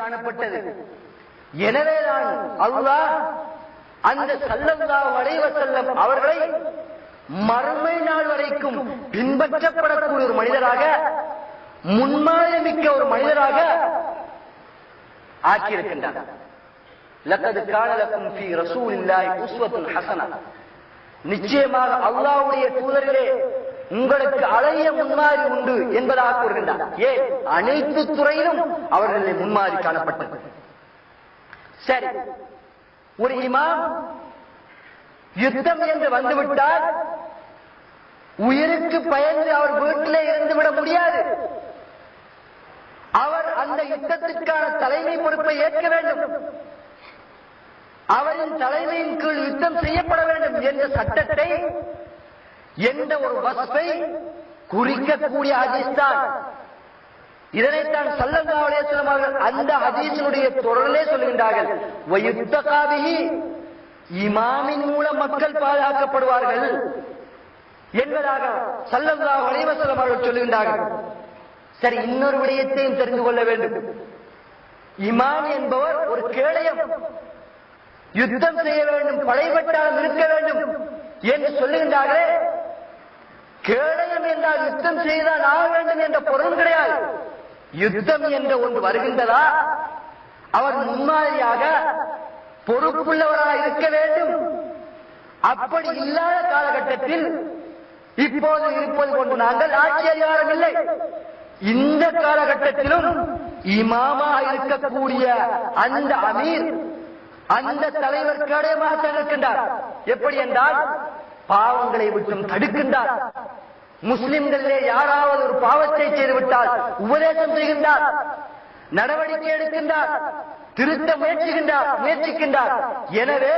காணப்பட்டது. எனவேதான் அல்லாஹ் அந்த ஸல்லல்லாஹு அலைஹி வஸல்லம் அவர்களை மறுமை நாள் வரைக்கும் பின்பற்றப்படக்கூடிய ஒரு மனிதராக, முன்மாதிரி மிக்க ஒரு மனிதராக ஆக்கியிருக்கின்றார். லக்கத் கான லக்கும் ஃபீ ரசூலில்லாஹி உஸ்வத்துன் ஹஸனா, நிச்சயமாக அல்லாஹ்வுடைய தூதர்களே உங்களுக்கு அழகிய முன்மாதிரி உண்டு என்பதாக கூறுகின்றார். ஏன்? அனைத்து துறையிலும் அவர்களின் முன்மாதிரி காணப்பட்டது. சரி, ஒரு இமாம் யுத்தம் என்று வந்துவிட்டால் உயிருக்கு பயந்து அவர் வீட்டிலே இருந்துவிட முடியாது. அவர் அந்த யுத்தத்திற்கான தலைமை பொறுப்பை ஏற்க வேண்டும். அவரின் தலைமையின் கீழ் யுத்தம் செய்யப்பட வேண்டும் என்ற சட்டத்தை, என்ற ஒரு வஸ்பை குறிக்கக்கூடிய ஹதீஸ் தான். இதனைத்தான் ஸல்லல்லாஹு அலைஹி வஸல்லம் அவர்கள் அந்த ஹதீஸினுடைய தொடரிலே சொல்கின்றார்கள், வயுத்தகா பிஹி, இமாமின் மூலம் மக்கள் பாதுகாக்கப்படுவார்கள் என்பதாக ஸல்லல்லாஹு அலைஹி வஸல்லம் அவர்கள் சொல்கின்றார்கள். சரி, இன்னொரு விடயத்தையும் தெரிந்து கொள்ள வேண்டும். இமாம் என்பவர் ஒரு கேடயம், யுத்தம் செய்ய வேண்டும், படைபட்டாலும் இருக்க வேண்டும் என்று சொல்லுகின்றார்களே, கேடயம் என்றால் யுத்தம் செய்தால் ஆக வேண்டும் என்ற பொருள் கிடையாது. யுத்தம் என்ற ஒன்று வருகின்றதா, அவர் முன்மாதிரியாக பொறுப்புள்ளவராக இருக்க வேண்டும். அப்படி இல்லாத காலகட்டத்தில் இப்போது இருப்பது கொண்டு நாங்கள் ஆட்சி அதிகாரம் இல்லை. இந்த காலகட்டத்திலும் இமாமாக இருக்கக்கூடிய அந்த அமீர், அந்த தலைவர் கேடயமாக இருக்கின்றார். எப்படி என்றால், பாவங்களை விட்டும் தடுக்கின்றார். முஸ்லிம்களிலே யாராவது ஒரு பாவத்தை செய்துவிட்டால் உபதேசம் செய்கின்றார், நடவடிக்கை எடுக்கின்றார், திருத்த முயற்சிக்கின்றார். எனவே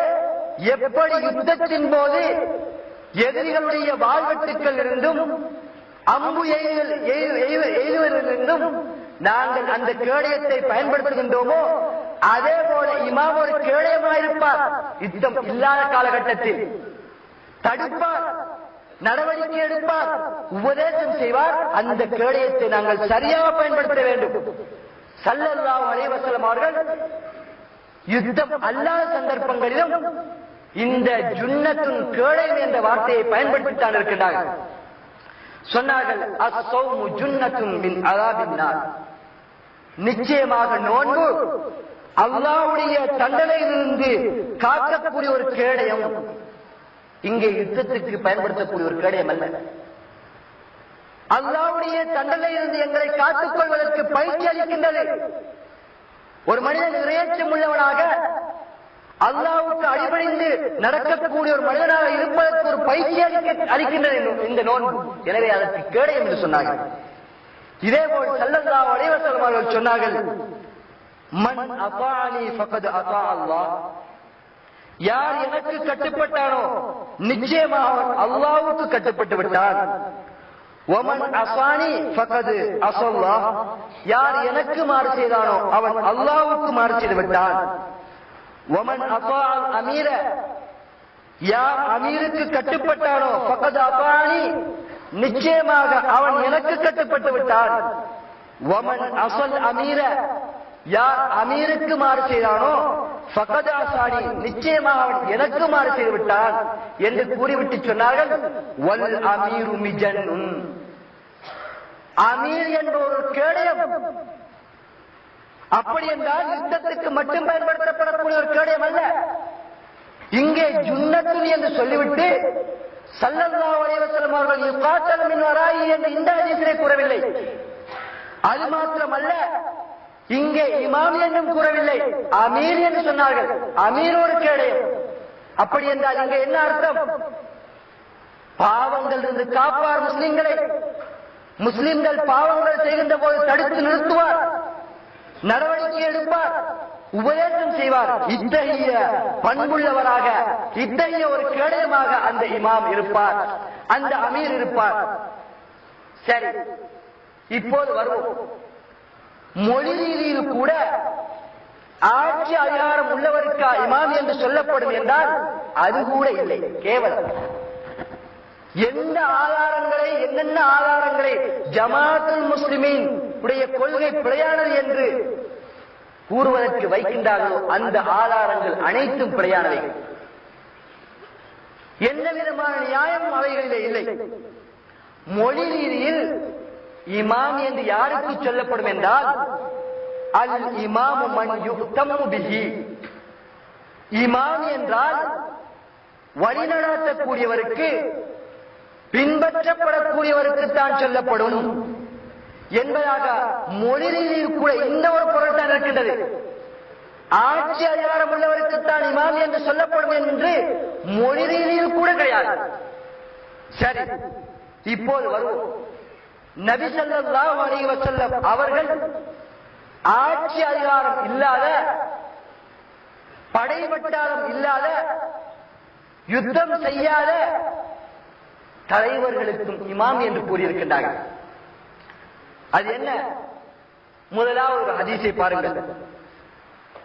எப்படி யுத்தத்தின் போது எதிரிகளுடைய வாழ்வெட்டுக்கள் இருந்தும் அம்பு எய்துவதிலிருந்தும் நாங்கள் அந்த கேடயத்தை பயன்படுத்துகின்றோமோ, அதே போல இமாம் ஒரு கேடயமாக இருப்பார். யுத்தம் இல்லாத காலகட்டத்தில் தடுப்பார், நடவடிக்கை எடுப்பார், உபதேசம் செய்வார். அந்த கேடயத்தை நாங்கள் சரியாக பயன்படுத்த வேண்டும். ஸல்லல்லாஹு அலைஹி வஸல்லம் அவர்கள் யுத்தம் அல்லாத சந்தர்ப்பங்களிலும் இந்த ஜுன்னத்துன் கேடயம் என்ற வார்த்தையை பயன்படுத்தித்தான் இருக்கின்றார்கள். சொன்னார்கள், அஸ்ஸௌமு ஜுன்னத்துன் மின் அஸாபின் நார், நிச்சயமாக நோன்பு அல்லாஹ்வுடைய தண்டனையிலிருந்து காக்கக்கூடிய ஒரு கேடயம். இங்கே யுத்தத்துக்கு பயன்படுத்தக்கூடிய ஒரு கேடயம் அல்ல. அல்லாஹ்வுடைய தண்டனையிலிருந்து எங்களை காத்துக் கொள்வதற்கு பயிற்சி அளிக்கின்றது. ஒரு மனிதன் இறையச்சம் உள்ளவனாக, அல்லாஹ்வுக்கு அடிபணிந்து நடக்கக்கூடிய ஒரு மனிதனாக இருப்பதற்கு ஒரு பயிற்சி அளிக்கின்றது இந்த நோன்பு. எனவே அதற்கு கேடயம் என்று சொன்னார்கள். இதேபோல் ஸல்லல்லாஹு அலைஹி வஸல்லம் அவர்கள் சொன்னார்கள், மன் அதாஅனி ஃபகத் அதா அல்லாஹ், யார் எனக்கு கட்டுப்பட்டானோ நிச்சயமாக அவன் அல்லாஹ்வுக்கு கட்டுப்பட்டு விட்டான். வமன் அஸானி ஃபகத் அஸல்லாஹ், யார் எனக்கு மாறு செய்தானோ அவன் அல்லாஹ்வுக்கு மாறு செய்து விட்டான். வமன் அதாஅல் அமீர, யார் அமீருக்கு கட்டுப்பட்டானோ ஃபகத் அதாஅனி, நிச்சயமாக அவன் எனக்கு கட்டுப்பட்டு விட்டான். வமன் அஸல் அமீர, யார் அமீருக்கு மாறு செய்தானோ ஃபகத் அஸானி, நிச்சயமாக அவன் எனக்கு மாறு செய்து விட்டான் என்று கூறிவிட்டு சொன்னார்கள், வல் அமீரு மிஜன்னுன், அமீர் என்ற ஒரு கேடயம். அப்படி என்றால் யுத்தத்துக்கு மட்டும் பயன்படுத்தப்படக்கூடிய ஒரு கேடயம் அல்ல. இங்கே ஜுன்னத்துன் என்று சொல்லிவிட்டு ஸல்லல்லாஹு அலைஹி வஸல்லம் அவர்கள் யுகாத்தல் மின் வராயி என்று இந்த ஹதீஸிலே கூறவில்லை. அது மாத்திரமல்ல, இங்கே இமாம் என்றும் கூறவில்லை, அமீர் என்று சொன்னார்கள். அமீர் ஒரு கேடயம். அப்படி என்றால் இங்கே என்ன அர்த்தம்? பாவங்கள் இருந்து காப்பார் முஸ்லிம்களை. முஸ்லிம்கள் பாவங்கள் செய்கின்ற போது தடுத்து நிறுத்துவார், நடவடிக்கை எடுப்பார், உபதேசம் செய்வார். இத்தகைய பண்புள்ளவராக, இத்தகைய ஒரு கேடயமாக அந்த இமாம் இருப்பார், அந்த அமீர் இருப்பார். சரி, இப்போது வருவோம். மொழி ரீதியில் கூட ஆட்சி அதிகாரம் உள்ளவருக்கா இமாம் என்று சொல்லப்படும் என்றால் அது கூட இல்லை. கேவலம் எந்த ஆதாரங்களை, என்னென்ன ஆதாரங்களை ஜமாஅத்துல் முஸ்லிமீன் உடைய கொள்கை பிழையானது என்று கூறுவதற்கு வைக்கின்றார்களோ அந்த ஆதாரங்கள் அனைத்தும் பிழையானவை. எந்த விதமான நியாயமும் அவைகளிலே இல்லை. மொழி ரீதியில் இமாம் என்று யாருக்கு சொல்லப்படும் என்றால் அல் இமாமு மன் யுக்தம்மு பிஹி. இமாம் என்றால் வழிநடத்தக்கூடியவருக்கு, பின்பற்றப்படக்கூடியவருக்கு தான் சொல்லப்படும் என்பதாக மொழி ரீதியில் கூட இந்த ஒரு பொருள் தான் இருக்கின்றது. ஆட்சி அதிகாரம் உள்ளவருக்குத்தான் இமாம் என்று சொல்லப்படும் என்று மொழி ரீதியில் கூட கிடையாது. சரி, இப்போது வருவோம். நபி ஸல்லல்லாஹு அலைஹி வஸல்லம் அவர்கள் ஆட்சி அதிகாரம் இல்லாத, படைவட்டாரம் இல்லாத, யுத்தம் செய்யாத தலைவர்களுக்கும் இமாம் என்று கூறியிருக்கின்றார்கள். அது என்ன? முதலாவது ஒரு ஹதீஸை பாருங்கள்.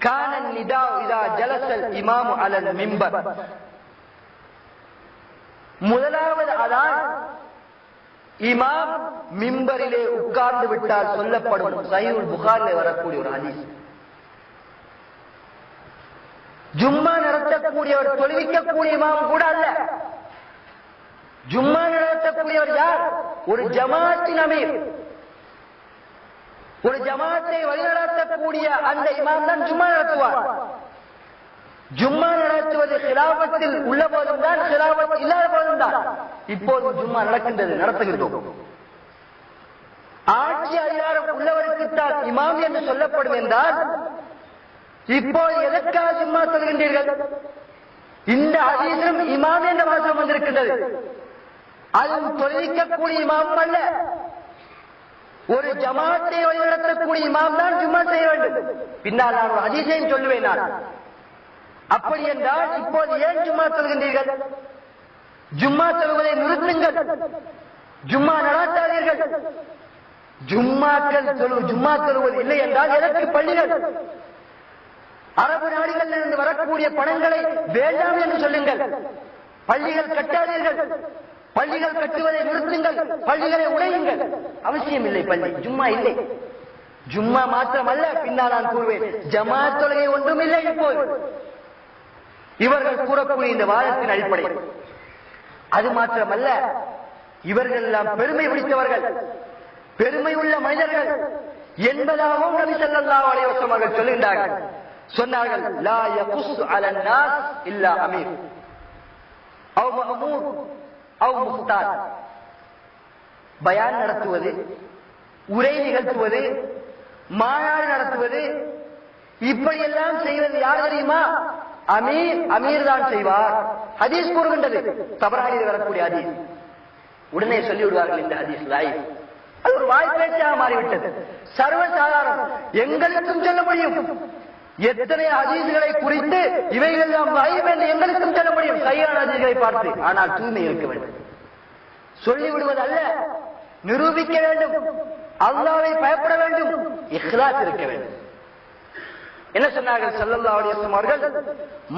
கான நிதா இதா ஜலசல் இமாமு அலல் மிம்பர். முதலாவது அதான் இமாம் மிம்பரிலே உட்கார்ந்து விட்டால் சொல்லப்படும் சஹீஹுல் புகாரிலே வரக்கூடிய ஒரு ஹதீஸ். ஜும்மா நடத்தக்கூடியவர் தொழுவிக்கக்கூடிய இமாம் கூட அல்ல. ஜும்மா நடத்தக்கூடியவர் யார்? ஒரு ஜமாத்தின் அமீர். ஒரு ஜமாத்தை வழிநடத்தக்கூடிய அந்த இமாம் தான் ஜும்மா நடத்துவார். ஜும்மா நடத்துவது ஹிலாபத்தில் உள்ள போதும் தான், ஹிலாபத் இல்லாத போதும் தான். இப்போது ஜும்மா நடக்கின்றது, நடத்துகின்றோம். ஆட்சி அதிகாரம் உள்ளவருக்குத்தான் இமாம் என்று சொல்லப்படும் என்றால் இப்போது எதற்காக ஜும்மா சொல்கின்றீர்கள்? இந்த ஹதீஸிலும் இமாம் என்ற வாசகம் வந்திருக்கின்றது. அதுவும் தொழிலிக்கக்கூடிய இமாம் அல்ல, ஒரு ஜமாத்தை வழிநடத்தக்கூடிய இமாம் தான் ஜும்மா செய்ய வேண்டும். பின்னால் நான் ஒரு ஹதீஸையும் சொல்லுவேன். நான் அப்படி என்றால் இப்போது ஏன் ஜும்மா சொல்கின்றீர்கள்? ஜும்மா சொல்வதை நிறுத்துங்கள், ஜும்மா நடாத்தாதீர்கள். ஜும்மா சொல்வது இல்லை என்றால் எதற்கு பள்ளிகள்? அரபு நாடுகளில் இருந்து வரக்கூடிய பணங்களை வேண்டாம் என்று சொல்லுங்கள். பள்ளிகள் கட்டாதீர்கள், பள்ளிகள் கட்டுவதை நிறுத்துங்கள், பள்ளிகளை உடையுங்கள். அவசியம் இல்லை பள்ளி, ஜும்மா இல்லை. ஜும்மா மாத்திரமல்ல, பின்னால் நான் கூறுவேன், ஜமாத் தொழுகை ஒன்றும் இல்லை. இப்போது இவர்கள் கூறக்கூடிய இந்த வாதத்தின் அடிப்படை. அது மாத்திரமல்ல, இவர்கள் எல்லாம் பெருமை பிடித்தவர்கள், பெருமை உள்ள மனிதர்கள் என்பதாகவும் நபி ஸல்லல்லாஹு அலைஹி வஸல்லம் அவர்கள் சொல்லுகின்றார்கள். சொன்னார்கள், லா யகுஸ் அலன் நாஸ் இல்லா அமீர் அவ் மஅமூர் அவ் முக்தார். பயான் நடத்துவது, உரை நிகழ்த்துவது, மாநாடு நடத்துவது, இப்படியெல்லாம் செய்வது யார் தெரியுமா? அமீர். அமீர் தான் செய்வார். ஹதீஸ் கூறுகின்றது, தபரானியில் வரக்கூடிய ஹதீஸ். உடனே சொல்லி விடுவார்கள் இந்த ஹதீஸ் லைவ். அது ஒரு வாய்ப்பேச்சாக மாறிவிட்டது, சர்வசாதாரணம். எங்களுக்கும் சொல்ல முடியும் எத்தனை ஹதீஸ்களை குறித்து இவைகள் எல்லாம் லைவ் என்று எங்களுக்கும் சொல்ல முடியும், சரியான ஹதீஸ்களை பார்த்து. ஆனால் தூய்மை இருக்க வேண்டும். சொல்லிவிடுவது அல்ல, நிரூபிக்க வேண்டும். அல்லாஹ்வை பயப்பட வேண்டும், இஹ்லாஸ் இருக்க வேண்டும். என்ன சொன்னார்கள் ஸல்லல்லாஹு அலைஹி வஸல்லம் அவர்கள்?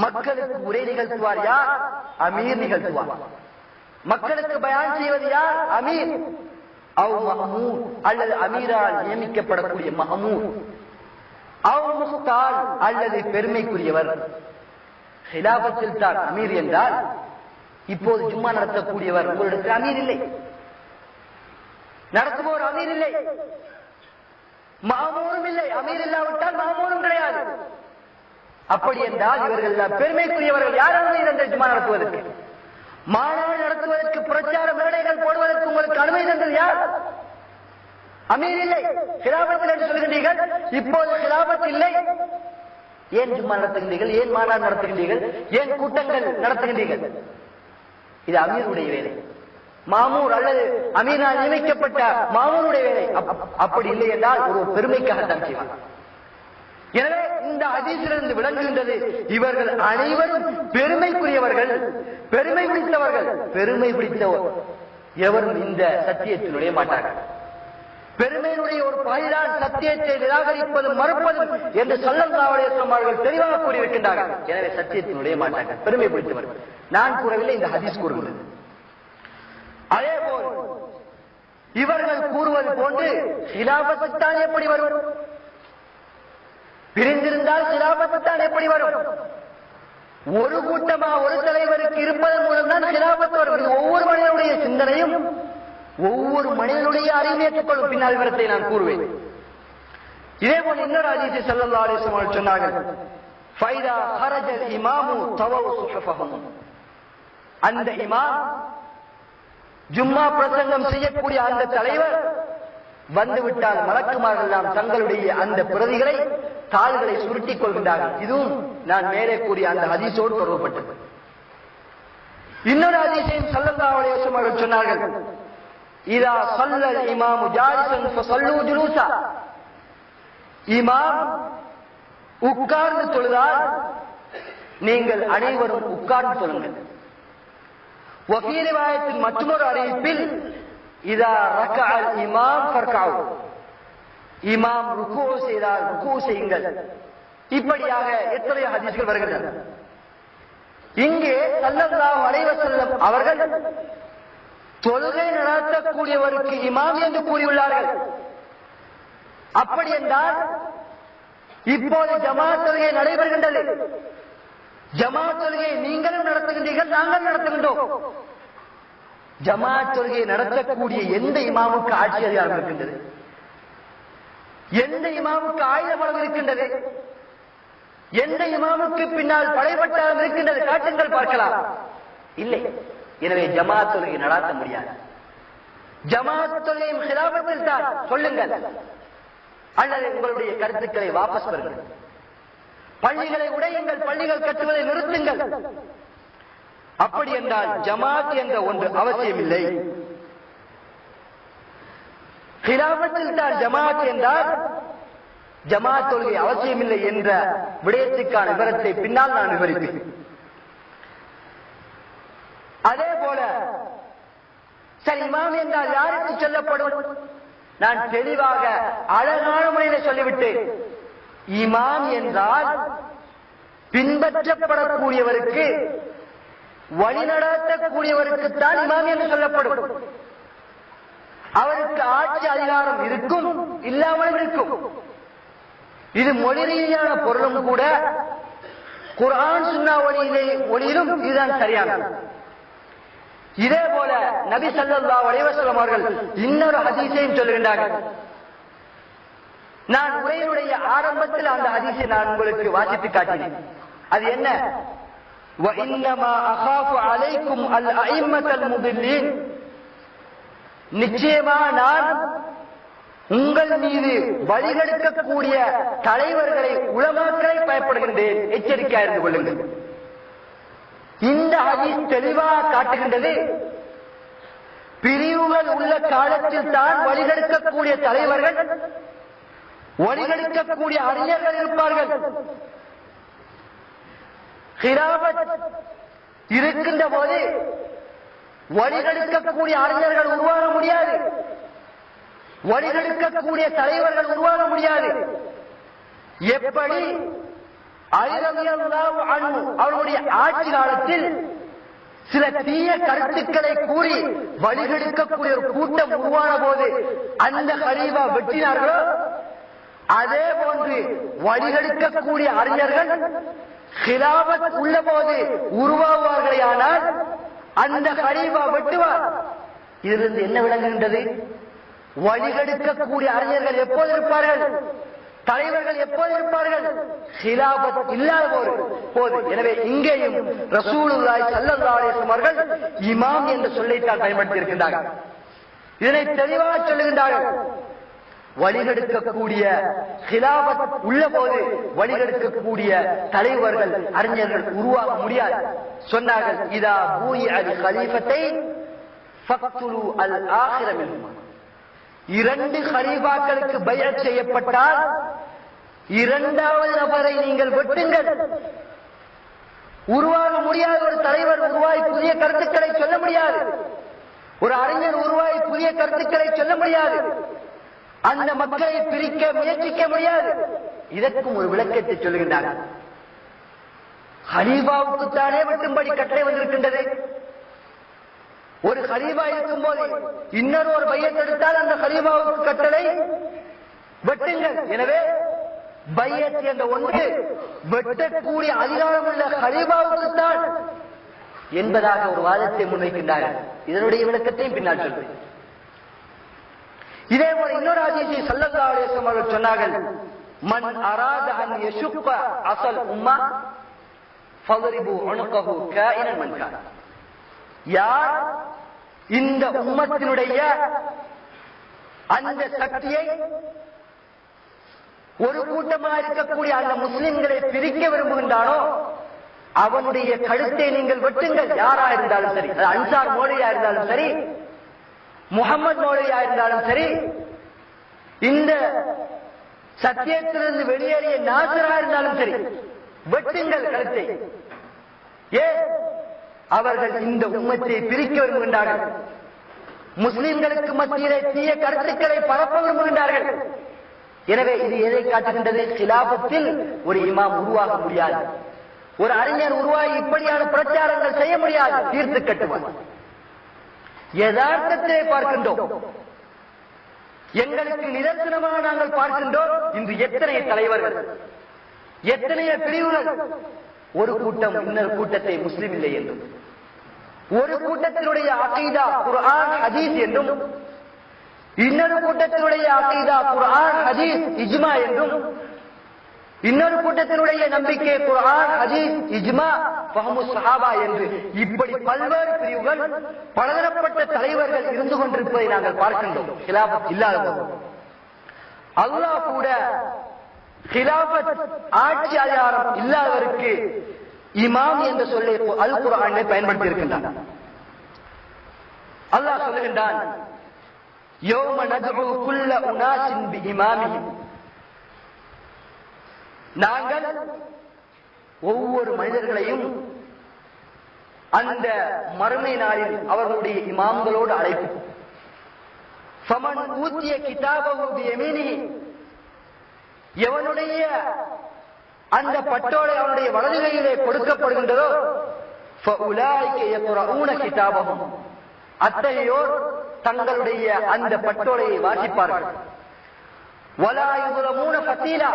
மக்களுக்கு உரை நிகழ்த்துவார் யார்? அமீர் நிகழ்த்துவார். மக்களுக்கு பயான் செய்வது யார்? அமீர். அவ் மஹமூர், அல்லது அமீரால் நியமிக்கப்படக்கூடிய மஹமூர். அவ் முக்தார், அல்லது பெருமைக்குரியவர். ஹிலாபத்தில் தான் அமீர் என்றால் இப்போது ஜும்மா நடத்தக்கூடியவர் உங்களுக்கு அமீர் இல்லை, நடத்துவோர் அமீர் இல்லை, மாமூரும் இல்லை. அமீர் இல்லாவிட்டால் மாமூரும் கிடையாது. அப்படி என்றால் இவர்கள் பெருமைக்குரியவர்கள். யார் அனுமதி தந்தது ஜும்மா நடத்துவதற்கு? மாநாடு நடத்துவதற்கு, பிரச்சார மேடைகள் போடுவதற்கு உங்களுக்கு அனுமதி தந்தது யார்? அமீர் இல்லை. ஹிலாபத்தில் என்று சொல்கின்றீர்கள், இப்போது ஹிலாபத் இல்லை. ஏன் ஜும்மா நடத்துகின்றீர்கள்? ஏன் மாநாடு நடத்துகின்றீர்கள்? ஏன் கூட்டங்கள் நடத்துகின்றீர்கள்? இது அமீருடைய வேலை. மாமூர் அல்லது அமீரால் நியமிக்கப்பட்ட மாமூருடைய வேலை. அப்படி இல்லை என்றால் ஒரு பெருமைக்காகத்தான் செய்வார். எனவே இந்த ஹதீஸிலிருந்து விளங்குகின்றது, இவர்கள் அனைவரும் பெருமைக்குரியவர்கள், பெருமை பிடித்தவர்கள். பெருமை பிடித்தவர் எவரும் இந்த சத்தியத்தில் நுழைய மாட்டார்கள். பெருமையினுடைய ஒரு பகுதிதான் சத்தியத்தை நிராகரிப்பதும் மறுப்பதும் என்று ஸல்லல்லாஹு அலைஹி வஸல்லம் அவர்கள் தெளிவாக கூறியிருக்கின்றார்கள். எனவே சத்தியத்தில் நுழைய மாட்டார்கள் பெருமை பிடித்தவர்கள். நான் கூறவில்லை, இந்த ஹதீஸ் கூறுகிறது. அதே போல் இவர்கள் கூறுவது போன்று ஹிலாபத் தான் எப்படி வரும்? பிரிந்திருந்தால் கிலாபத்து தான் எப்படி வரும்? ஒரு கூட்டமா ஒரு தலைவருக்கு இருப்பதன் மூலம் தான் கிலாபத்து வரும். ஒவ்வொரு மனிதனுடைய சிந்தனையும் ஒவ்வொரு மனிதனுடைய அறிவை ஏற்றுக்கொள்ளும். பின்னால் விவரத்தை நான் கூறுவேன். இதே போல இன்னொரு ஹதீஸில் ஸல்லல்லாஹு அலைஹி வஸல்லம் சொன்னார்கள், ஃபைதா ஹரஜல் இமாமு தவவு சுஹஃபஹும். அந்த இமாம், ஜும்மா பிரசங்கம் செய்யக்கூடிய அந்த தலைவர் வந்துவிட்டால் மலக்குமார்கள் எல்லாம் தங்களுடைய அந்த பிரதிகளை தாள்களை சுருட்டிக் கொள்கின்றார்கள். இதுவும் நான் மேலே கூறிய அந்த ஹதீஸோடு தொடர்புபட்டது. இன்னொரு ஹதீஸையும் ஸல்லல்லாஹு அலைஹி வஸல்லம் அவர்கள் சொன்னார்கள், இதா ஸல்லல் இமாமு ஜாலிஸன் ஃபஸல்லூ ஜுலூஸா. இமாம் உட்கார்ந்து தொழுதால் நீங்கள் அனைவரும் உட்கார்ந்து தொழுங்கள். வஃபீ ரிவாயத்தின் மற்றொரு அறிவிப்பில், இதா ரக்கஅல் இமாம் ஃபர்கஉ. இமாம் ருக்கு செய்தால் ருக்கு செய்யுங்கள். இப்படியாக எத்தனை ஹதீஸ்கள் வருகின்றன. இங்கே ஸல்லல்லாஹு அலைஹி வஸல்லம் அவர்கள் தொழுகை நடத்தக்கூடியவருக்கு இமாம் என்று கூறியுள்ளார்கள். அப்படி என்றால் இப்போது ஜமாத் தொழுகை நடைபெறுகின்றது. ஜமாத் தொழுகையை நீங்களும் நடத்துகின்றீர்கள், நாங்கள் நடத்துகின்றோம். ஜமாத் தொழுகையை நடத்தக்கூடிய எந்த இமாமுக்கு ஆட்சி அதிகாரம் இருக்கின்றது? எந்த இமாமுக்கு ஆயுத பலம் இருக்கின்றது? எந்த இமாமுக்கு பின்னால் படைபட்டாலும் இருக்கின்றது? காட்டுங்கள் பார்க்கலாம். இல்லை. எனவே ஜமாத் தொழுகை நடாத்த முடியாது. ஜமாத் தொழுகையும் ஹிலாபத்தில் தான். சொல்லுங்கள், அல்லது உங்களுடைய கருத்துக்களை வாபஸ் பெறுங்கள். பள்ளிகளை உடையுங்கள், பள்ளிகள் கட்டுவதை நிறுத்துங்கள். அப்படி என்றால் ஜமாத் என்ற ஒன்று அவசியமில்லை. ஹிலாபத்தில் தான் ஜமாத் என்றால் ஜமாத் தொழுகை அவசியமில்லை என்ற விடயத்துக்கான விவரத்தை பின்னால் நான் விவரிப்பேன். அதே போல சரி, இமாம் என்றால் யாருக்கு சொல்லப்படும்? நான் தெளிவாக அழகான முறையில் சொல்லிவிட்டேன். இமாம் என்றால் பின்பற்றப்படக்கூடியவருக்கு, வழிநடத்தக்கூடியவருக்குத்தான் இமாம் என்று சொல்லப்படும். அவருக்கு ஆட்சி அதிகாரம் இருக்கும், இல்லாமல் இருக்கும். இது மொழி ரீதியான பொருளும் கூட. குர்ஆன் சுன்னா ஒளியிலும் இதுதான் சரியானது. இதே போல நபி ஸல்லல்லாஹு அலைஹி வஸல்லம் அவர்கள் இன்னொரு ஹதீஸையும் சொல்லுகின்றார்கள். நான் உரையினுடைய ஆரம்பத்தில் அந்த ஹதீஸை நான் உங்களுக்கு வாசித்து காட்டினேன். அது என்ன? வஇன்னமா அகாஃபு அலைக்கும் அல் அஇம்மத்தல் முதில்லீன். நிச்சயமா நான் உங்கள் மீது வழிகெடுக்கக்கூடிய தலைவர்களை, உலமாக்களை பயப்படுகின்றேன். எச்சரிக்கையாக இருந்து கொள்ளுங்கள். இந்த ஹதீஸ் தெளிவாக காட்டுகின்றது, பிரிவுகள் உள்ள காலத்தில் தான் வழிகெடுக்கக்கூடிய தலைவர்கள், வழிகெடுக்கக்கூடிய அறிஞர்கள் இருப்பார்கள். ஹிலாபத் இருக்கின்ற போது வழிகெடுக்கக்கூடிய அறிஞர்கள் உருவாக முடியாது, வழிகெடுக்கக்கூடிய தலைவர்கள் உருவாக முடியாது. எப்படி அலி ரலியல்லாஹு அன்ஹு அவருடைய ஆட்சி காலத்தில் சில தீய கருத்துக்களை கூறி வழிகெடுக்கக்கூடிய ஒரு கூட்டம் உருவான போது அந்த கலீஃபா வெட்டினார்களோ, அதே போன்று வழிகெடுக்கக்கூடிய அறிஞர்கள் ஹிலாபத் உள்ள போது உருவாகுவார்களே, ஆனால் அந்த கலீஃபா வெட்டுவார். இதிலிருந்து என்ன விளங்குகின்றது? வழிகெடுக்கக்கூடிய அறிஞர்கள் எப்போது இருப்பார்கள்? தலைவர்கள் எப்போது இருப்பார்கள்? ஹிலாபத் இல்லாத போது. எனவே இங்கேயும் ரசூலுல்லாஹி ஸல்லல்லாஹு அலைஹி வஸல்லம் அவர்கள் இமாம் என்ற சொல்லைத்தான் பயன்படுத்தி இருக்கின்றார்கள். இதனை தெளிவாக சொல்லுகின்றார்கள். வழிகெடுக்கக்கூடிய ஹிலாபத் உள்ள போது வழிகெடுக்கக்கூடிய தலைவர்கள், அறிஞர்கள் உருவாக முடியாது. சொன்னார்கள், இதா பூயி அல் கலீஃபத்தை ஃபக்துலு அல் ஆகிர மின்ஹுமா. இரண்டு கலீஃபாக்களுக்கு பைஅத் செய்யப்பட்டால் இரண்டாவது நபரை நீங்கள் வெட்டுங்கள். உருவாக முடியாத ஒரு தலைவர் உருவாய் புதிய கருத்துக்களை சொல்ல முடியாது. ஒரு அறிஞர் உருவாய் புதிய கருத்துக்களை சொல்ல முடியாது. அந்த மக்களை பிரிக்க முயற்சிக்க முடியாது. இதற்கும் ஒரு விளக்கத்தை சொல்லுகின்றார்கள். கலீஃபாவுக்குத்தானே வெட்டும்படி கட்டளை வந்திருக்கின்றது. ஒரு கலீஃபா இருக்கும் போது இன்னொரு பையத் எடுத்தால் அந்த கலீஃபாவுக்கு கட்டளை வெட்டுங்கள். எனவே பையத் என்ற ஒன்று வெட்டக்கூடிய அதிகாரம் உள்ள கலீஃபாவுக்குத்தான் என்பதாக ஒரு வாதத்தை முன்வைக்கின்றார்கள். இதனுடைய விளக்கத்தையும் பின்னால் சொல்றேன். இதே போல இன்னொரு ஹதீஸில் ஸல்லல்லாஹு அலைஹி வஸல்லம் அவர்கள் சொன்னார்கள், மன் அராத அன் யஷுக்க அஸல் உம்மா ஃபضربوا عنقه كائنا من كان. யார் இந்த உம்மத்தினுடைய அந்த சக்தியை ஒரு கூட்டமாக இருக்கக்கூடிய அந்த முஸ்லிம்களை பிரிக்க விரும்புகின்றானோ அவனுடைய கழுத்தை நீங்கள் வெட்டுங்கள். யாரா இருந்தாலும் சரி, அன்சார் மௌலவியா இருந்தாலும் சரி, முகமது மௌலவியா இருந்தாலும் சரி, இந்த சத்தியத்திலிருந்து வெளியேறிய நாசரா இருந்தாலும் சரி, வெட்டுங்கள் கழுத்தை. ஏன்? அவர்கள் இந்த உம்மத்தை பிரிக்க விரும்புகின்றார்கள். முஸ்லிம்களுக்கு மத்தியிலே தீய கருத்துக்களை பரப்ப விரும்புகின்றார்கள். எனவே இது எதை காட்டுகின்றது? கிலாபத்தில் ஒரு இமாம் உருவாக முடியாது, ஒரு அறிஞர் உருவாகி இப்படியான பிரச்சாரங்கள் செய்ய முடியாது, தீர்த்து கட்டுவார். யதார்த்தத்தை பார்க்கின்றோம். எங்களுக்கு நிதர்சனமாக நாங்கள் பார்க்கின்றோம். இன்று எத்தனை தலைவர்கள், எத்தனைய பிரிவுகள். ஒரு கூட்டம் இன்னொரு கூட்டத்தை முஸ்லிம் இல்லை என்றும், ஒரு கூட்டத்தினுடைய அகீதா குர்ஆன் ஹதீஸ் என்றும், இன்னொரு கூட்டத்தினுடைய அகீதா குர்ஆன் ஹதீஸ் இஜ்மா என்றும், இன்னொரு கூட்டத்தினுடைய நம்பிக்கை குர்ஆன் ஹதீஸ் இஜ்மா ஃபஹ்மு ஸஹாபா என்று, இப்படி பல்வேறு பிரிவுகள், பலதரப்பட்ட தலைவர்கள் இருந்து கொண்டிருப்பதை நாங்கள் பார்க்கின்றோம். கிலாபத் இல்லாதவர்கள். அல்லாஹ் கூட கிலாபத் ஆட்சி அதிகாரம் இல்லாதவருக்கு இமாம் என்ற சொல்லை அல் குர்ஆனிலே பயன்படுத்தி இருக்கின்றார். அல்லாஹ் சொல்லுகின்றான், யௌம நத்உ குல்ல உனாஸின் பிஇமாமிஹிம். நாங்கள் ஒவ்வொரு மனிதர்களையும் அந்த மறுமை நாளில் அவர்களுடைய இமாம்களோடு அழைப்போம். ஃபமன் ஊத்திய கிதாபஹு பியமீனிஹி. எவனுடைய அந்த பட்டோலை அவனுடைய வலது கையிலே கொடுக்கப்படுகின்றதோ ஃபஉலாயிக யக்ரஊன கிதாபஹும். அத்தகையோர் தங்களுடைய அந்த பட்டோலையை வாசிப்பார்கள். வலா யுظلمون ஃபதீலா.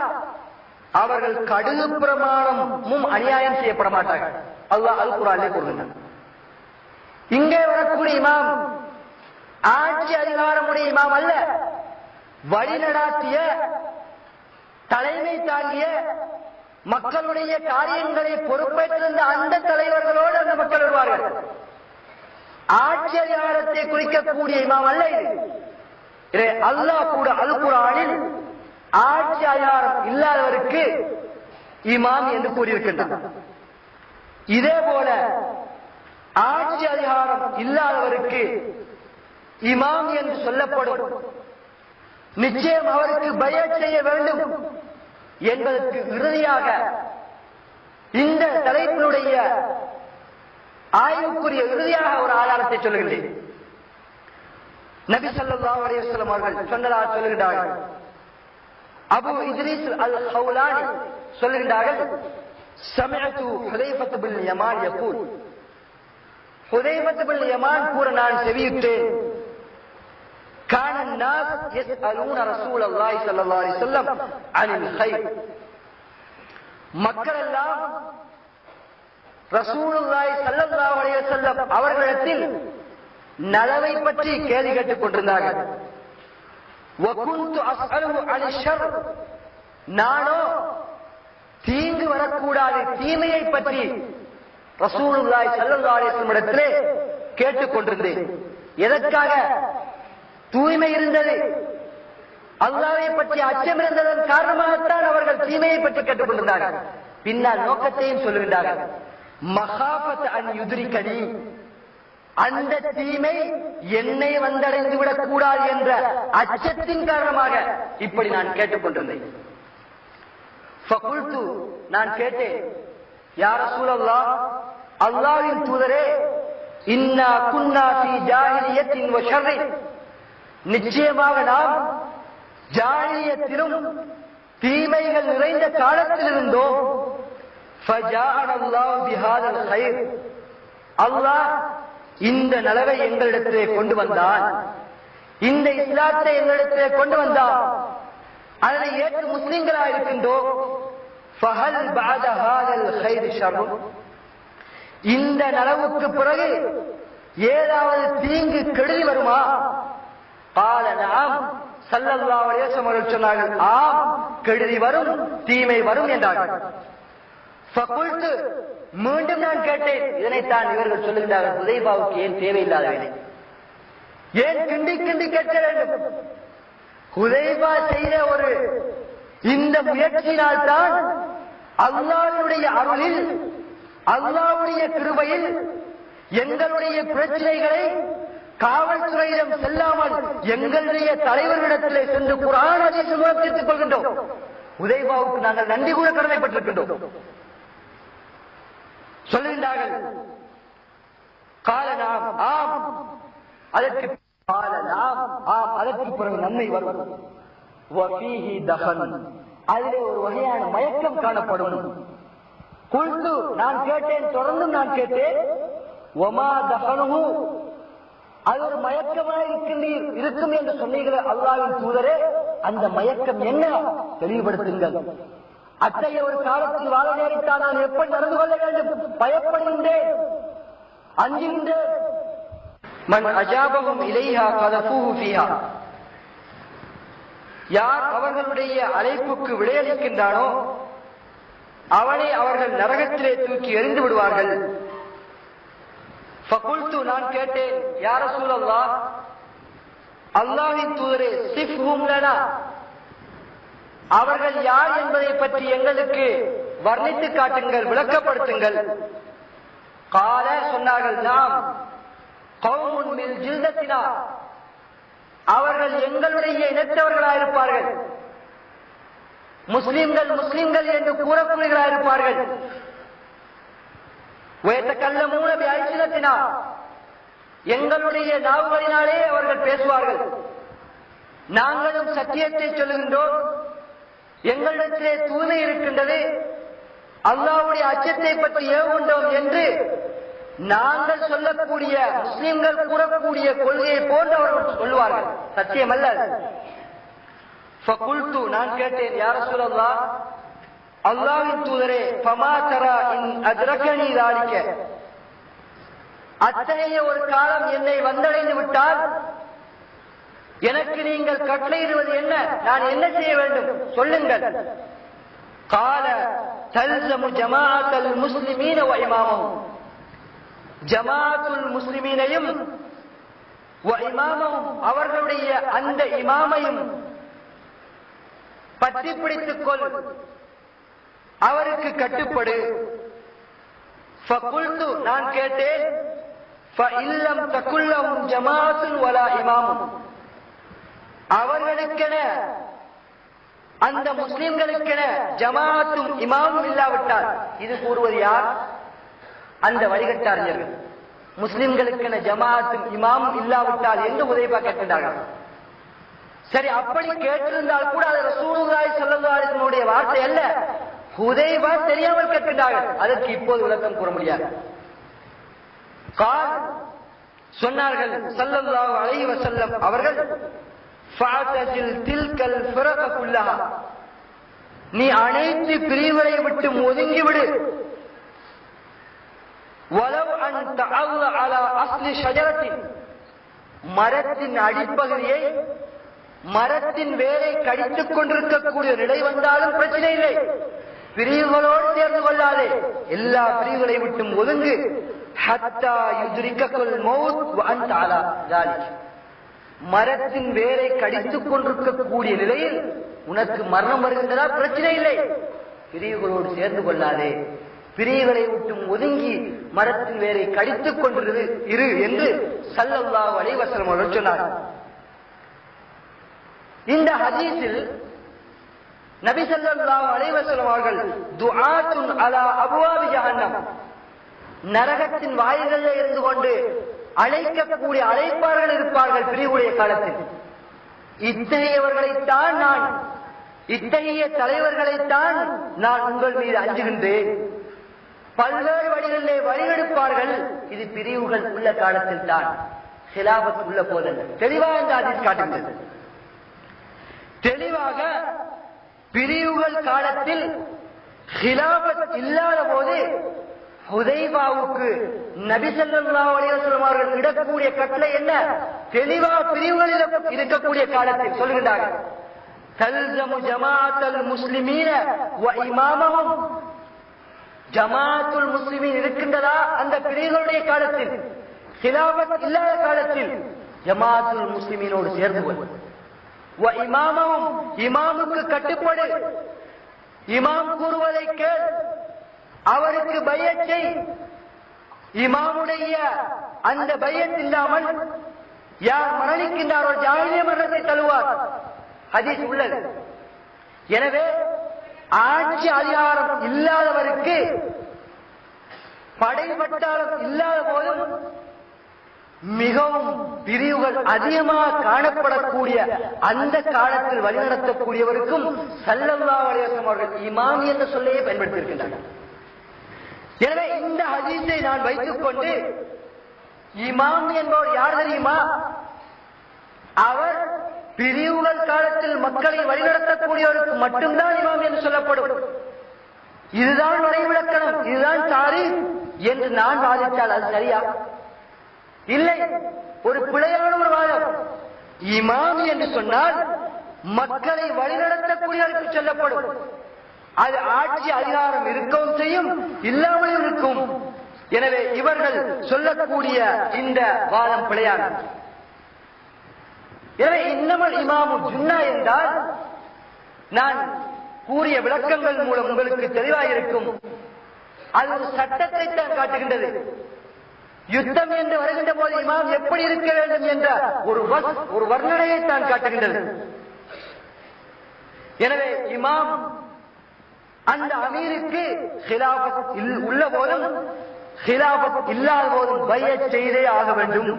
அவர்கள் கடுகு பிரமாணமும் அநியாயம் செய்யப்பட மாட்டார்கள். அல்லாஹ் அல் குர்ஆனிலே கூறுகின்றான். இங்கே வரக்கூடிய இமாம் ஆட்சி அதிகாரமுடைய இமாம் அல்ல, வழிநடாத்திய, தலைமை தாங்கிய, மக்களுடைய காரியங்களை பொறுப்பேற்றிருந்த அந்த தலைவர்களோடு அந்த மக்கள் வருவார்கள். ஆட்சி அதிகாரத்தை குறிக்கக்கூடிய இமாம் அல்ல இது. அல்லாஹ் கூட அல் குர்ஆனில் ஆட்சி அதிகாரம் இல்லாதவருக்கு இமாம் என்று கூறியிருக்கின்றார். இதே போல ஆட்சி அதிகாரம் இல்லாதவருக்கு இமாம் என்று சொல்லப்படும், நிச்சயம் அவருக்கு பைஅத் செய்ய வேண்டும் என்பதற்கு இறுதியாக இந்த தலைப்பினுடைய ஆய்வுக்குரிய இறுதியாக ஒரு ஆதாரத்தை சொல்லுகின்றேன். நபி ஸல்லல்லாஹு அலைஹி வஸல்லம் அவர்கள் சொன்னதாக சொல்லுகின்றார்கள். அபு இத்ரீஸ் அல் ஹவுலானி சொல்லுகின்றார்கள், சமஅது ஹுதைஃபத் பின் யமான் யகூல். ஹுதைஃபத் பின் யமான் கூற நான் செவியுற்றேன். கான الناس يسألون رسول الله صلى الله عليه وسلم عن الخير. மக்கள் எல்லாம் ரசூலுல்லாஹி ஸல்லல்லாஹு அலைஹி வஸல்லம் அவர்களிடத்தில் நலவை பற்றி கேள்வி கேட்டுக் கொண்டிருந்தார்கள். வகுந்து அஸ்அலுஹு அனி ஷர். நானோ தீங்கு வரக்கூடாது, தீமையை பற்றி ரசூலுல்லாஹி ஸல்லல்லாஹு அலைஹி வஸல்லம் இடத்திலே கேட்டுக் கொண்டிருந்தேன். எதற்காக? தூய்மை இருந்தது, அல்லாஹ்வை பற்றி அச்சம் இருந்ததன் காரணமாகத்தான் அவர்கள் தீமையை பற்றி கேட்டுக் கொண்டிருந்தார்கள். பின்னால் நோக்கத்தையும் சொல்லுகின்றார்கள். மகாபத் அன் யுத்ரிகனி. அந்த தீமை என்னை வந்தடைந்து விடக் கூடாது என்ற அச்சத்தின் காரணமாக இப்படி நான் கேட்டுக்கொண்டிருந்தேன். ஃபகுல்து. நான் கேட்டேன், யா ரசூலல்லாஹ், அல்லாஹ்வின் தூதரே, இன்னா குன்னா ஃபீ ஜாஹிலியத்தின் வ ஷர்ரின். நிச்சயமாக நாம் ஜாஹிலியத்திலும் தீமைகள் நிறைந்த காலத்தில் இருந்தோம். ஃபஜாஅனல்லாஹு பிஹாதல் கைர். அல்லாஹ் இந்த நலவை எங்களிடத்திலே கொண்டு வந்தான், இந்த இஸ்லாத்தை எங்களிடத்திலே கொண்டு வந்தான். அதனை ஏற்று முஸ்லிம்களாக இருக்கின்றோம். ஃபஹல் பஅத ஹாதல் கைர் ஷர்ர், இந்த நலவுக்கு பிறகு ஏதாவது தீங்கு கெடுதி வருமா? கால நஅம், ஸல்லல்லாஹு அலைஹி வஸல்லம் அவர்கள் சொன்னார்கள், ஆம், கெடுதி வரும், தீமை வரும் என்றார்கள். ஃபகுல்து, மீண்டும் நான் கேட்டேன். இதனைத்தான் இவர்கள் சொல்லுகிறார்கள், ஹுதைபாவுக்கு ஏன் தேவையில்லாத வேலை, ஏன் கிண்டி கிண்டி கேட்க வேண்டும்? ஹுதைபா செய்த ஒரு இந்த முயற்சியினால் தான் அல்லாஹ்வுடைய அருளில், அல்லாஹ்வுடைய கிருபையில் எங்களுடைய பிரச்சனைகளை காவல்துறையிடம் செல்லாமல் எங்களுடைய தலைவர்களிடத்திலே சென்று குர்ஆன் ஹதீஸ் மூலம் தீர்த்துக் கொள்கின்றோம். ஹுதைபாவுக்கு நாங்கள் நன்றி கூட கடமைப்பட்டிருக்கின்றோம். சொல்லுகின்றார்கள், கால நாம், ஆம், அதற்கு கால நாம், ஆம், அதற்கு பிறகு நன்மை வரும். வஃபீஹி தஹன், அதிலே ஒரு வகையான மயக்கம் காணப்படும். குல்து, நான் கேட்டேன், தொடர்ந்து நான் கேட்டேன். வமா தஹனுஹு, அது ஒரு மயக்கமாக இருக்கும் என்று சொன்னீர்கள் அல்லாஹ்வின் தூதரே, அந்த மயக்கம் என்ன, தெளிவுபடுத்துங்கள். அத்தகைய ஒரு காலத்தில் வாழ நேரிட்டால் நான் எப்படி நடந்து கொள்ள வேண்டும்? பயப்படுகின்றேன், அஞ்சுகின்றேன். மன் அஜாபஹும் இலைஹா கதஃபூஹு ஃபீஹா, யார் அவர்களுடைய அழைப்புக்கு விடையளிக்கின்றானோ அவனை அவர்கள் நரகத்திலே தூக்கி எறிந்து விடுவார்கள். ஃபகுல்து, நான் கேட்டேன், யா ரசூலல்லாஹ், அல்லாஹ்வின் தூதரே, சிஃப்ஹும் லனா, அவர்கள் யார் என்பதை பற்றி எங்களுக்கு வர்ணித்து காட்டுங்கள், விளக்கப்படுத்துங்கள். கால, சொன்னார்கள், நாம் கௌமுன் மின் ஜில்தத்தினா, அவர்கள் எங்களுடைய இனத்தவர்களாயிருப்பார்கள், முஸ்லிம்கள் முஸ்லிம்கள் என்று கூறக்கூடியவர்களாயிருப்பார்கள். வயத்தக்கல்லமூன பிஅல்சினத்தினா, எங்களுடைய நாவுகளினாலே அவர்கள் பேசுவார்கள். நாங்களும் சத்தியத்தை சொல்லுகின்றோம், எங்களிடத்திலே தூய்மை இருக்கின்றது, அல்லாஹ்வுடைய அச்சத்தை பற்றி ஏவுகின்றோம் என்று நாங்கள் சொல்லக்கூடிய, முஸ்லிம்கள் கூறக்கூடிய கொள்கையை போன்று அவர்கள் சொல்லுவார்கள். சத்தியம் அல்ல. ஃபகுல்து, நான் கேட்டேன், யா ரசூலல்லாஹ், அல்லாஹ்வின் தூதரே, ஃபமா தரா இன் அத்ரகனி ذلك, அத்தகைய ஒரு காலம் என்னை வந்தடைந்து விட்டால் எனக்கு நீங்கள் கட்டளையிடுவது என்ன, நான் என்ன செய்ய வேண்டும், சொல்லுங்கள். கால தல்ஸமு ஜமாஅத்துல் முஸ்லிமீன வ இமாமஹும், ஜமாஅத்துல் முஸ்லிமீனையும் வ இமாமஹும், அவர்களுடைய அந்த இமாமையும் பற்றி பிடித்துக் கொள், அவருக்கு கட்டுப்படு. ஃபகுல்து, நான் கேட்டேன், ஃபஇல்லம் தகுல்லஹும் ஜமாஅத்துன் வலா இமாமுன், அவர்களுக்கென, அந்த முஸ்லிம்களுக்கென ஜமாஅத்தும் இமாமும் இல்லாவிட்டால், இது கூறுவது யார்? அந்த வழிகட்டாரியர்கள். முஸ்லிம்களுக்கென ஜமாஅத்தும் இமாமும் இல்லாவிட்டால் என்று ஹுதைபா கேட்கின்றார்கள். சரி, அப்படி கேட்டிருந்தால் கூட அது ரசூலுல்லாஹி ஸல்லல்லாஹு அலைஹி வஸல்லம் உடைய வார்த்தை அல்ல, ஹுதைபா தெரியாமல் கேட்கின்றார்கள். அதற்கு இப்போது விளக்கம் கூற முடியாது. சொன்னார்கள் ஸல்லல்லாஹு அலைஹி வஸல்லம் அவர்கள், ஃபஅதஸில் தில்கல் ஃபிரக குல்லஹா, நீ அனைத்து பிரிவுகளை விட்டு ஒதுங்கிவிடு. வலவ் அன் தஅல்ல அலா அஸ்லி ஷஜரத்தின், மரத்தின் அடிப்பகுதியை, மரத்தின் வேரை கடித்துக் கொண்டிருக்கக்கூடிய நிலை வந்தாலும் பிரச்சனை இல்லை, பிரிவுகளோடு சேர்ந்து கொள்ளாதே, எல்லா பிரிவுகளை விட்டும் ஒதுங்கு. ஹத்தா யுத்ரிகல் மௌத் வ அன்த அலா ذلك, மரத்தின் வேரை கடித்துக் கொண்டிருக்கக்கூடிய நிலையில் உனக்கு மரணம் வருகின்றதா, பிரச்சனை இல்லை, பிரிவுகளோடு சேர்ந்து கொள்ளாதே, பிரிவுகளை விட்டும் ஒதுங்கி மரத்தின் வேரை கடித்துக் கொண்டிரு இரு என்று ஸல்லல்லாஹு அலைஹி வஸல்லம் அவர்கள் சொன்னார்கள். இந்த ஹதீஸில் நபி ஸல்லல்லாஹு அலைஹி வஸல்லம் அவர்கள் துஆத்துன் அலா அப்வாபி ஜஹன்னம், நரகத்தின் வாயில்களில் இருந்து கொண்டு அழைக்கக்கூடிய அழைப்பார்கள் இருப்பார்கள் பிரிவுடைய காலத்தில். இத்தகையவர்களைத்தான் நான், இத்தகைய தலைவர்களைத்தான் நான் உங்கள் மீது அஞ்சுகின்றேன். பல்வேறு வழிகளிலே வழிகெடுப்பார்கள். இது பிரிவுகள் உள்ள காலத்தில் தான், ஹிலாபத் உள்ள போதல்ல. தெளிவாக இந்த ஹதீஸ் காட்டுகிறது. தெளிவாக பிரிவுகள் காலத்தில் ஹிலாபத் இல்லாத போது ஹுதைபாவுக்கு நபி ஸல்லல்லாஹு அலைஹி வஸல்லம் அவர்கள் இடக்கூடிய கட்டளை என்ன? தெளிவாக பிரிவுகளில் இருக்கக்கூடிய காலத்தில் சொல்கிறார்கள், தல்ஸமு ஜமாஅத்துல் முஸ்லிமீன வ இமாமஹும். ஜமாஅத்துல் முஸ்லிமீன் இருக்கின்றதா அந்த பிரிவுகளுடைய காலத்தில், ஹிலாபத் இல்லாத காலத்தில் ஜமாஅத்துல் முஸ்லிமீனோடு சேர்ந்து கொள். வ இமாமஹும், இமாமுக்கு கட்டுப்படு, இமாம் கூறுவதை கேள், அவருக்கு பையத் செய். இமாமுடைய அந்த பையத் இல்லாமல் யார் மரணிக்கின்றாரோ ஜாஹிலிய மரணத்தை தழுவார். ஹதீஸ் உள்ளது. எனவே ஆட்சி அதிகாரம் இல்லாதவருக்கு, படைபட்டாளம் இல்லாத போதும் மிகவும் பிரிவுகள் அதிகமாக காணப்படக்கூடிய அந்த காலத்தில் வழிநடத்தக்கூடியவருக்கும் ஸல்லல்லாஹு அலைஹி வஸல்லம் அவர்கள் இமாம் என்ற சொல்லையே பயன்படுத்தியிருக்கின்றார்கள். எனவே இந்த ஹதீஸை நான் வைத்துக் கொண்டு, இமாம் என்பவர் யார் தெரியுமா? அவர் பிரிவுகள் காலத்தில் மக்களை வழிநடத்தக்கூடியவருக்கு மட்டும்தான் இமாம் என்று சொல்லப்படும். இதுதான் வரைவிலக்கணம், இதுதான் தாரீஃப் என்று நான் வாதிட்டால் அது சரியா? இல்லை, ஒரு பிழையான ஒரு வாதம். இமாம் என்று சொன்னால் மக்களை வழிநடத்தக்கூடியவருக்கு சொல்லப்படும். அது ஆட்சி அதிகாரம் இருக்கவும் செய்யும், இல்லாமலும் இருக்கும். எனவே இவர்கள் சொல்லக்கூடிய இந்த வாதம் பிழையானது. எனவே இன்னமல் இமாமு ஜுன்னா என்றால், நான் கூறிய விளக்கங்கள் மூலம் உங்களுக்கு தெளிவாக இருக்கும். அது ஒரு சட்டத்தை தான் காட்டுகின்றது. யுத்தம் என்று வருகின்ற போது இமாம் எப்படி இருக்க வேண்டும் என்ற ஒரு வர்ணனையை தான் காட்டுகின்றது. எனவே இமாம் அந்த அமீருக்கு ஹிலாபத் உள்ள போதும் ஹிலாபத் இல்லாத போதும் பையத் செய்தே ஆக வேண்டும்.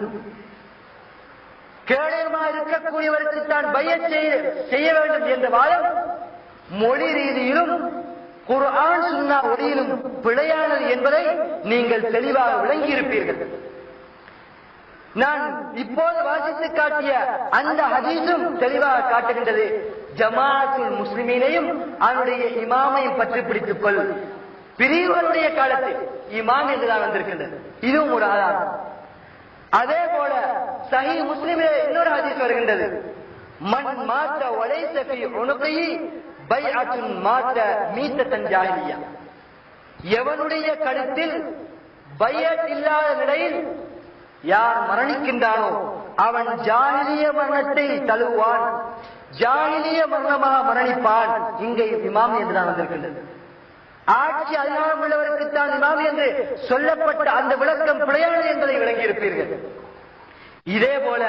கேடயமாக இருக்கக்கூடியவருக்கு தான் பையத் செய்ய வேண்டும் என்ற வாதம் மொழி ரீதியிலும் குர்ஆன் சுன்னா ஒளியிலும் பிழையானது என்பதை நீங்கள் தெளிவாக விளங்கியிருப்பீர்கள். நான் இப்போது வாசித்து காட்டிய அந்த ஹதீஸும் தெளிவாக காட்டுகின்றது. ஜமாஅத்துல் முஸ்லிமீனையும் அவனுடைய இமாமையும் பற்றி பிடித்துக் கொள். பிரிவுகளுடைய காலத்தில் இமாம் என்றுதான் வந்திருக்கின்றது. இதுவும் ஒரு ஆதாரம். அதே போல சஹீஹ் முஸ்லிமிலே இன்னொரு ஹதீஸ் வருகின்றது. மன் மாத்த வலைஸ ஃபீ உனுகிஹி பைஅத்துன் மாத்த மீத்தத்தன் ஜாஹிலியா. எவனுடைய கழுத்தில் பைஅத் இல்லாத நிலையில் யார் மரணிக்கின்றானோ அவன் ஜாஹிலிய மரணத்தை தழுவான், ஜாஹிலிய மரணமாக மரணிப்பான். இங்கே இமாம் என்றுதான் வந்திருக்கின்றது. ஆட்சி அதிகாரம் உள்ளவருக்குத்தான் இமாம் என்று சொல்லப்பட்ட அந்த விளக்கம் பிழையானது என்பதை விளங்கியிருப்பீர்கள். இதே போல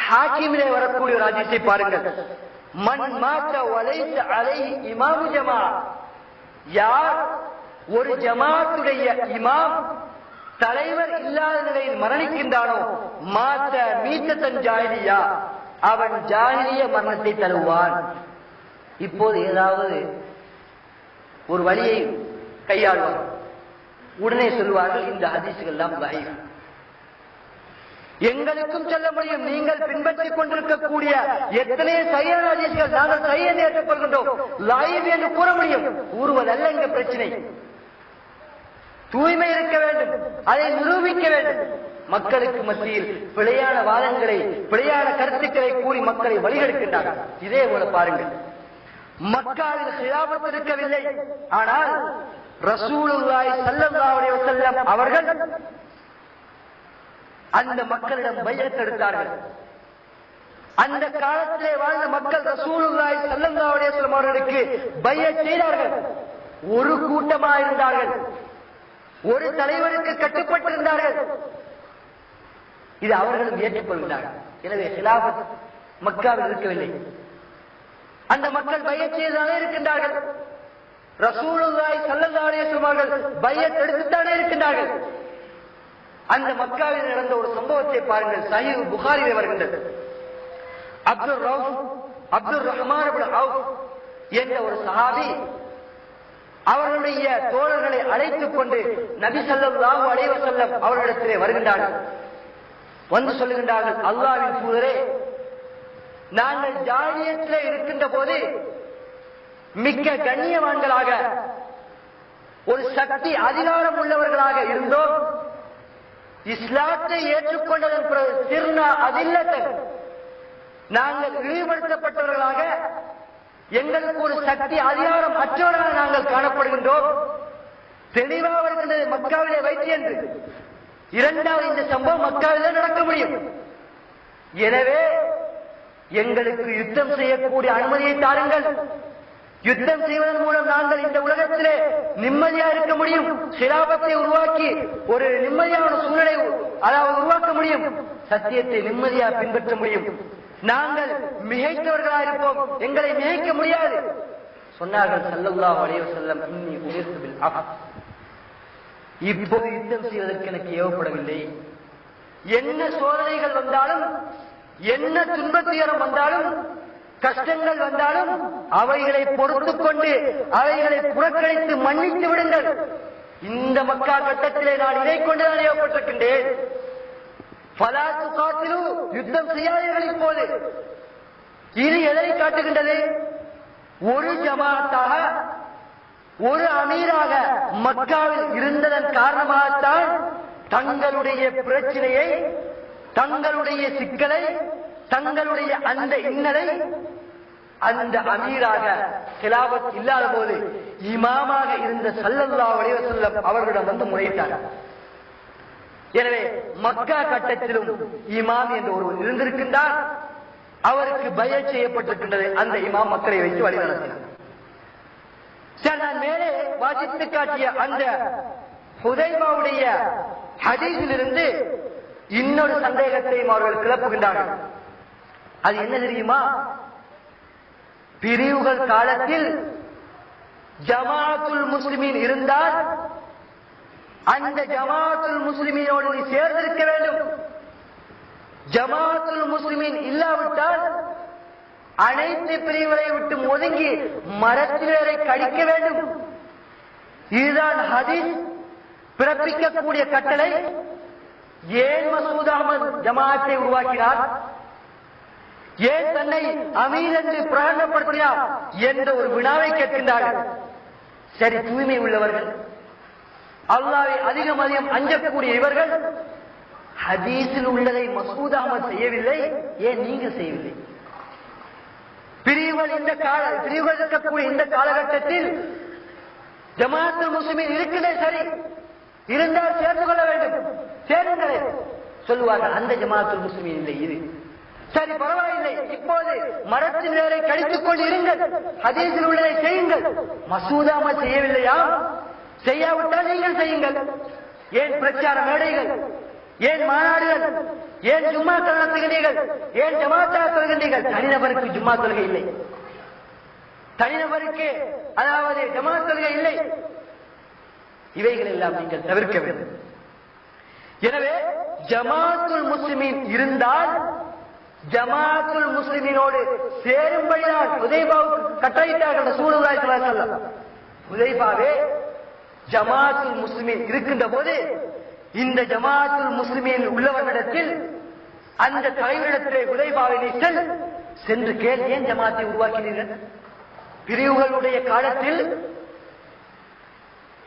ஹாக்கிமிலே வரக்கூடிய ஒரு ஹதீஸை பாருங்கள். மன் மாத்த வலைஸ அலைஹி இமாமு ஜமா. யார் ஒரு ஜமாத்துடைய இமாம் தலைவர் இல்லாத நிலையில் மரணிக்கின்றானோ மாத்த மீத்தத்தன் ஜாஹிலியா, அவன் ஜாஹிலிய மரணத்தை தழுவான். இப்போது ஏதாவது ஒரு வழியை கையாள்வார், உடனே சொல்வார்கள் இந்த ஹதீஸ்கள் எல்லாம் லைவ். எங்களுக்கும் சொல்ல முடியும், நீங்கள் பின்பற்றிக் கொண்டிருக்கக்கூடிய எத்தனை சரியான ஹதீஸ்கள் நாங்கள் சரி என்று ஏற்றுக்கொள்கின்றோம், லைவ் என்று கூற முடியும். கூறுவதல்ல இங்க பிரச்சனை. தூய்மை இருக்க வேண்டும், அதை நிரூபிக்க வேண்டும். மக்களுக்கு மத்தியில் பிழையான வாதங்களை, பிழையான கருத்துக்களை கூறி மக்களை வழிகெடுக்கின்றார்கள். இதே போல பாருங்கள், மக்காவில் ஹிலாபத் இருக்கவில்லை, ஆனால் ரசூலுல்லாஹி ஸல்லல்லாஹு அலைஹி வஸல்லம் அவர்கள் அந்த மக்களிடம் பைஅத் எடுத்தார்கள். அந்த காலத்திலே வாழ்ந்த மக்கள் ரசூலுல்லாஹி ஸல்லல்லாஹு அலைஹி வஸல்லம் அவர்களுக்கு பைஅத் செய்தார்கள். ஒரு கூட்டமாக இருந்தார்கள், ஒரு தலைவருக்கு கட்டுப்பட்டிருந்தார்கள். இது அவர்களும் ஏற்றுக்கொள்கிறார்கள். எனவே ஹிலாபத் மக்காவில் இருக்கவில்லை. அந்த மக்கள் பைஅத் செய்தானே இருக்கின்றார்கள். ரசூலுல்லாஹி ஸல்லல்லாஹு அலைஹி வஸல்லம் அவர்கள் பைஅத் எடுத்துத்தானே இருக்கின்றார்கள். அந்த மக்காவில் நடந்த ஒரு சம்பவத்தை பாருங்கள். சஹீஹ் புகாரிலே வருகின்றது. அப்துர் ரஹ்மான் இப்னு அவுஃப் என்ற ஒரு சஹாபி அவர்களுடைய தோழர்களை அழைத்துக் கொண்டு நபி ஸல்லல்லாஹு அலைஹி வஸல்லம் அவர்களிடத்திலே வருகின்றார்கள். வந்து சொல்லுகின்றார்கள், அல்லாஹ்வின் தூதரே, நாங்கள் ஜாலியத்திலே இருக்கின்ற போது மிக்க கண்ணியவான்களாக ஒரு சக்தி அதிகாரம் உள்ளவர்களாக இருந்தோம். இஸ்லாத்தை ஏற்றுக்கொண்டதன் பிறகு சிறுநா அதில்லத்தன் நாங்கள் இழிவுபடுத்தப்பட்டவர்களாக எங்களுக்கு ஒரு சக்தி அதிகாரம் அற்றவர்களாக நாங்கள் காணப்படுகின்றோம். தெளிவாக இருக்கின்றது மக்காவிலே வைத்து என்று. இரண்டாவது இந்த சம்பவம் மக்காவிலே நடக்க முடியும். எனவே எங்களுக்கு யுத்தம் செய்யக்கூடிய அனுமதியை தாருங்கள். யுத்தம் செய்வதன் மூலம் நாங்கள் இந்த உலகத்திலே நிம்மதியாக இருக்க முடியும். சிலாபத்தை உருவாக்கி ஒரு நிம்மதியான சூழலை உருவாக்க முடியும். சத்தியத்தை நிம்மதியாக பின்பற்ற முடியும். நாங்கள் மிகைத்தவர்களாக இருப்போம், எங்களை மிகைக்க முடியாது சொன்னார்கள் ஸல்லல்லாஹு அலைஹி வஸல்லம். இன்னி உமிர்து பில் அஃப். இப்போது யுத்தம் செய்வதற்கு எனக்கு ஏவப்படவில்லை. என்ன சோதனைகள் வந்தாலும், என்ன துன்பத்துயரம் வந்தாலும், கஷ்டங்கள் வந்தாலும் அவைகளை பொறுத்துக் கொண்டு அவைகளை புறக்கணித்து மன்னித்து விடுங்கள். இந்த மக்கா கட்டத்திலே நான் இதை கொண்டுதான் ஏவப்பட்டிருக்கின்றேன். பலாத்து காத்திலு, யுத்தம் செய்யாதீர்கள். இப்போது இது எதை காட்டுகின்றது? ஒரு ஜமாத்தாக ஒரு அமீராக மக்காவில் இருந்ததன் காரணமாகத்தான் தங்களுடைய பிரச்சனையை, தங்களுடைய சிக்கலை, தங்களுடைய அந்த இன்னலை அந்த அமீராக கிலாபத் இல்லாத போது இமாமாக இருந்த ஸல்லல்லாஹு அலைஹி வஸல்லம் அவர்களிடம் வந்து முறையிட்டார். எனவே மக்கா கட்டத்திலும் இமாம் என்று ஒருவர் இருந்திருக்கின்றார். அவருக்கு பைஅத் செய்யப்பட்டிருக்கின்றது. அந்த இமாம் மக்களை வைத்து வழி நடத்தினார். நான் மேலே வாசித்து காட்டிய அந்த ஹுதைபாவுடைய ஹதீஸிலிருந்து இன்னொரு சந்தேகத்தையும் அவர்கள் கிளப்புகின்றார்கள். அது என்ன தெரியுமா? பிரிவுகள் காலத்தில் ஜமாஅத்துல் முஸ்லிமீன் இருந்தால் அந்த ஜமாஅத்துல் முஸ்லிமீனோடு நீ சேர்ந்திருக்க வேண்டும். ஜமாஅத்துல் முஸ்லிமீன் இல்லாவிட்டால் அனைத்து பிரிவுகளை விட்டு ஒதுங்கி மரத்தினரை கடிக்க வேண்டும். இதுதான் ஹதீஸ் பிறப்பிக்கக்கூடிய கட்டளை. ஏன் மசூத் அஹ்மத் ஜமாஅத்தை உருவாக்கினார்? ஏன் தன்னை அமீர் என்று பிரகடனப்படுத்தினார் என்ற ஒரு வினாவை கேட்கின்றார்கள். சரி, தூய்மை உள்ளவர்கள், அல்லாஹ்வை அதிகம் அதிகம் அஞ்சக்கூடிய இவர்கள் ஹதீஸில் உள்ளதை மசூத் அஹ்மத் செய்யவில்லை, ஏன் நீங்கள் செய்யவில்லை? பிரிவுகள் இருக்கக்கூடிய இந்த காலகட்டத்தில் ஜமாஅத்துல் முஸ்லிமீன் இருக்கிறதே சரி, இருந்தால் சேர்ந்து கொள்ள வேண்டும், சேருங்களே சொல்லுவார்கள். அந்த ஜமாஅத்துல் முஸ்லிமீன் இல்லை, இது சரி, பரவாயில்லை, இப்போது மரத்தின் வேரை கழித்துக் கொண்டு இருங்கள், ஹதீஸில் உள்ளதை செய்யுங்கள். மசூத் அஹ்மத் செய்யவில்லையா? செய்யாவிட்டால் நீங்கள் செய்யுங்கள். ஏன் பிரச்சார மேடைகள், ஏன் மாநாடுகள், ஏன் ஜும்மா நடத்துகிறீர்கள், ஏன் ஜமாத்தா சொல்கின்றீர்கள்? தனிநபருக்கு ஜும்மா தொழுகை இல்லை, தனிநபருக்கு அதாவது ஜமாத் தொழுகை இல்லை. இவைகள் எல்லாம் நீங்கள் தவிர்க்க வேண்டும். எனவே ஜமாஅத்துல் முஸ்லிமீன் இருந்தால் ஜமாஅத்துல் முஸ்லிமீனோடு சேரும்படிதான் ஹுதைபாவுக்கு கட்டளையிட்டார்கள் ரசூலுல்லாஹி ஸல்லல்லாஹு அலைஹி வஸல்லம். ஹுதைபாவே ஜமாஅத்துல் முஸ்லிமீன் இருக்கின்ற போது இந்த ஜமாஅத்துல் முஸ்லிமீன் உள்ளவர்களிடத்தில் அந்த தலைவரிடத்திலே ஹுதைபாவை சென்று கேள், ஏன் ஜமாத்தை உருவாக்கினீர்கள்? பிரிவுகளுடைய காலத்தில்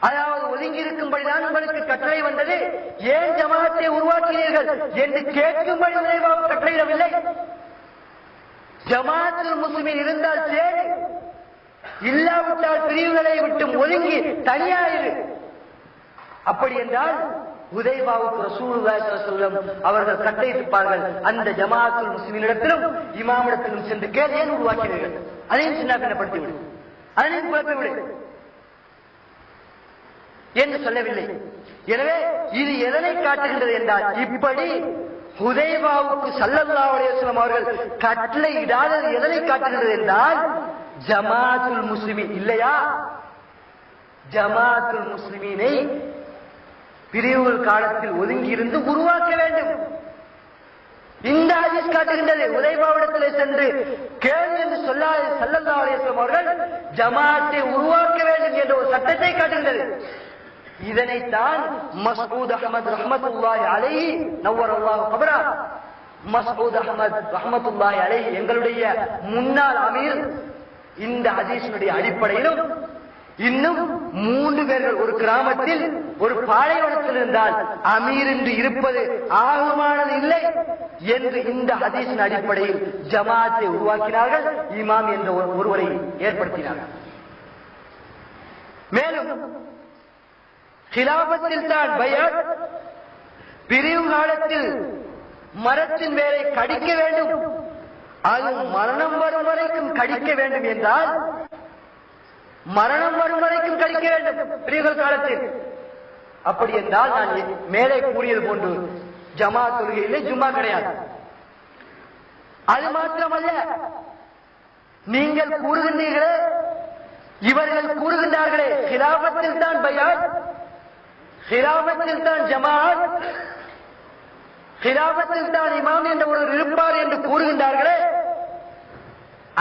அதாவது ஒதுங்கி இருக்கும்படிதான் உங்களுக்கு கட்டளை வந்தது, ஏன் ஜமாத்தை உருவாக்கினீர்கள் என்று கேட்கும்படி ஹுதைபாவை கட்டளையிடவில்லை. ஜமாஅத்துல் முஸ்லிமீன் இருந்தால் சேரு, இல்லாவிட்டால் பிரிவுகளை விட்டு ஒதுங்கி தனியாயிரு. அப்படி என்றால் ஹுதைபாவுக்கு ரசூலுல்லாஹி ஸல்லல்லாஹு அலைஹி வஸல்லம் அவர்கள் கட்டளையிட்டிருப்பார்கள், அந்த ஜமாஅத்துல் முஸ்லிமீனிடத்திலும் இமாமிடத்திலும் சென்று கேள், ஏன் உருவாக்கினீர்கள்? அதையும் சின்னப்படுத்தி விடு, அதையும் குழப்பி விடு என்று சொல்லவில்லை. எனவே இது எதனை காட்டுகின்றது என்றால், இப்படி ஹுதைபாவுக்கு ஸல்லல்லாஹு அலைஹி வஸல்லம் அவர்கள் கட்டளை இடாதது எதனை காட்டுகின்றது என்றால், ஜமாஅத்துல் முஸ்லிமீன் இல்லையா, ஜமாஅத்துல் முஸ்லிமீனை பிரிவுகள் காலத்தில் ஒதுங்கி இருந்து உருவாக்க வேண்டும். இந்த ஹதீஸ் காட்டுகின்றது. ஹுதைபாவிடத்தில் சென்று கேள் என்று சொல்லாத ஸல்லல்லாஹு அலைஹி வஸல்லம் அவர்கள் ஜமாஅத்தை உருவாக்க வேண்டும் என்ற ஒரு சட்டத்தை காட்டுகின்றது. இதனைத்தான் மஸ்ஊத் அஹ்மத் ரஹ்மத்துல்லாஹி அலைஹி நவ்வரல்லாஹு கபரா மஸ்ஊத் அஹ்மத் ரஹ்மத்துல்லாஹி அலைஹி எங்களுடைய முன்னாள் அமீர் இந்த ஹதீஸினுடைய அடிப்படையிலும் இன்னும் 3 பேர்கள் ஒரு கிராமத்தில் ஒரு பாலைவனத்தில் இருந்தால் அமீர் என்று இருப்பது ஆகமானது இல்லை என்று இந்த ஹதீஸின் அடிப்படையில் ஜமாஅத்தை உருவாக்கினார்கள். இமாம் என்ற ஒருவரை ஏற்படுத்தினார்கள். மேலும் கிலாபத்தில் தான் பைஅத் பிரிவு காலத்தில் மரத்தின் வேரை கடிக்க வேண்டும், அது மரணம் வரும் வரைக்கும் கடிக்க வேண்டும் என்றால் மரணம் வரும் வரைக்கும் கடிக்க வேண்டும் பிரிவுகள் காலத்தில். அப்படி என்றால் நான் மேலே கூறியது போன்று ஜமாத் தொழுகையிலே ஜும்மா கிடையாது. அது மாத்திரமல்ல, நீங்கள் கூறுகின்றீர்களே, இவர்கள் கூறுகின்றார்களே கிலாபத்தில் தான் பைஅத், கிலாபத்தில் தான் ஜமாஅத், கிலாபத்தில் தான் இமாம் என்ற ஒருவர் இருப்பார் என்று கூறுகின்றார்களே,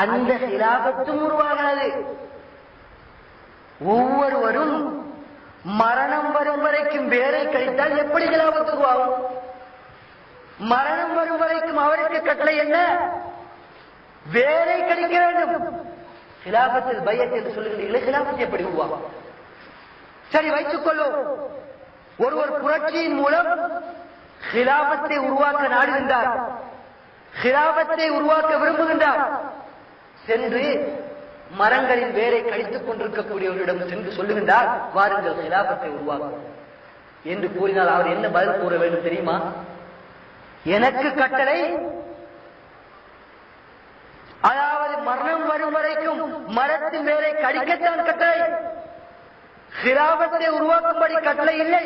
அந்த கிலாபத்தும் உருவாகாது. ஒவ்வொருவரும் மரணம் வரும் வரைக்கும் வேரை கழித்தால் எப்படி கிலாபத்து உருவாகும்? மரணம் வரும் வரைக்கும் அவருக்கு கட்டளை என்ன? வேரை கழிக்க வேண்டும். கிலாபத்தில் பைஅத் என்று சொல்லுகிறீர்களே, கிலாபத்து எப்படி உருவாகும்? சரி, வைத்துக் கொள்ளும். ஒருவர் புரட்சியின் மூலம் கிலாபத்தை உருவாக்க நாடுகின்றார், கிலாபத்தை உருவாக்க விரும்புகின்றார். சென்று மரங்களின் வேரை கழித்துக் கொண்டிருக்கக்கூடியவர்களிடம் சென்று சொல்லுகின்றார், வாருங்கள் கிலாபத்தை உருவாக்கும் என்று கூறினால் அவர் என்ன பதில் கூற வேண்டும் தெரியுமா? எனக்கு கட்டளை, அதாவது மரணம் வரும் வரைக்கும் மரத்தின் வேரை கடிக்கத்தான் கட்டளை, கிலாபத்தை உருவாக்கும்படி கட்டளை இல்லை.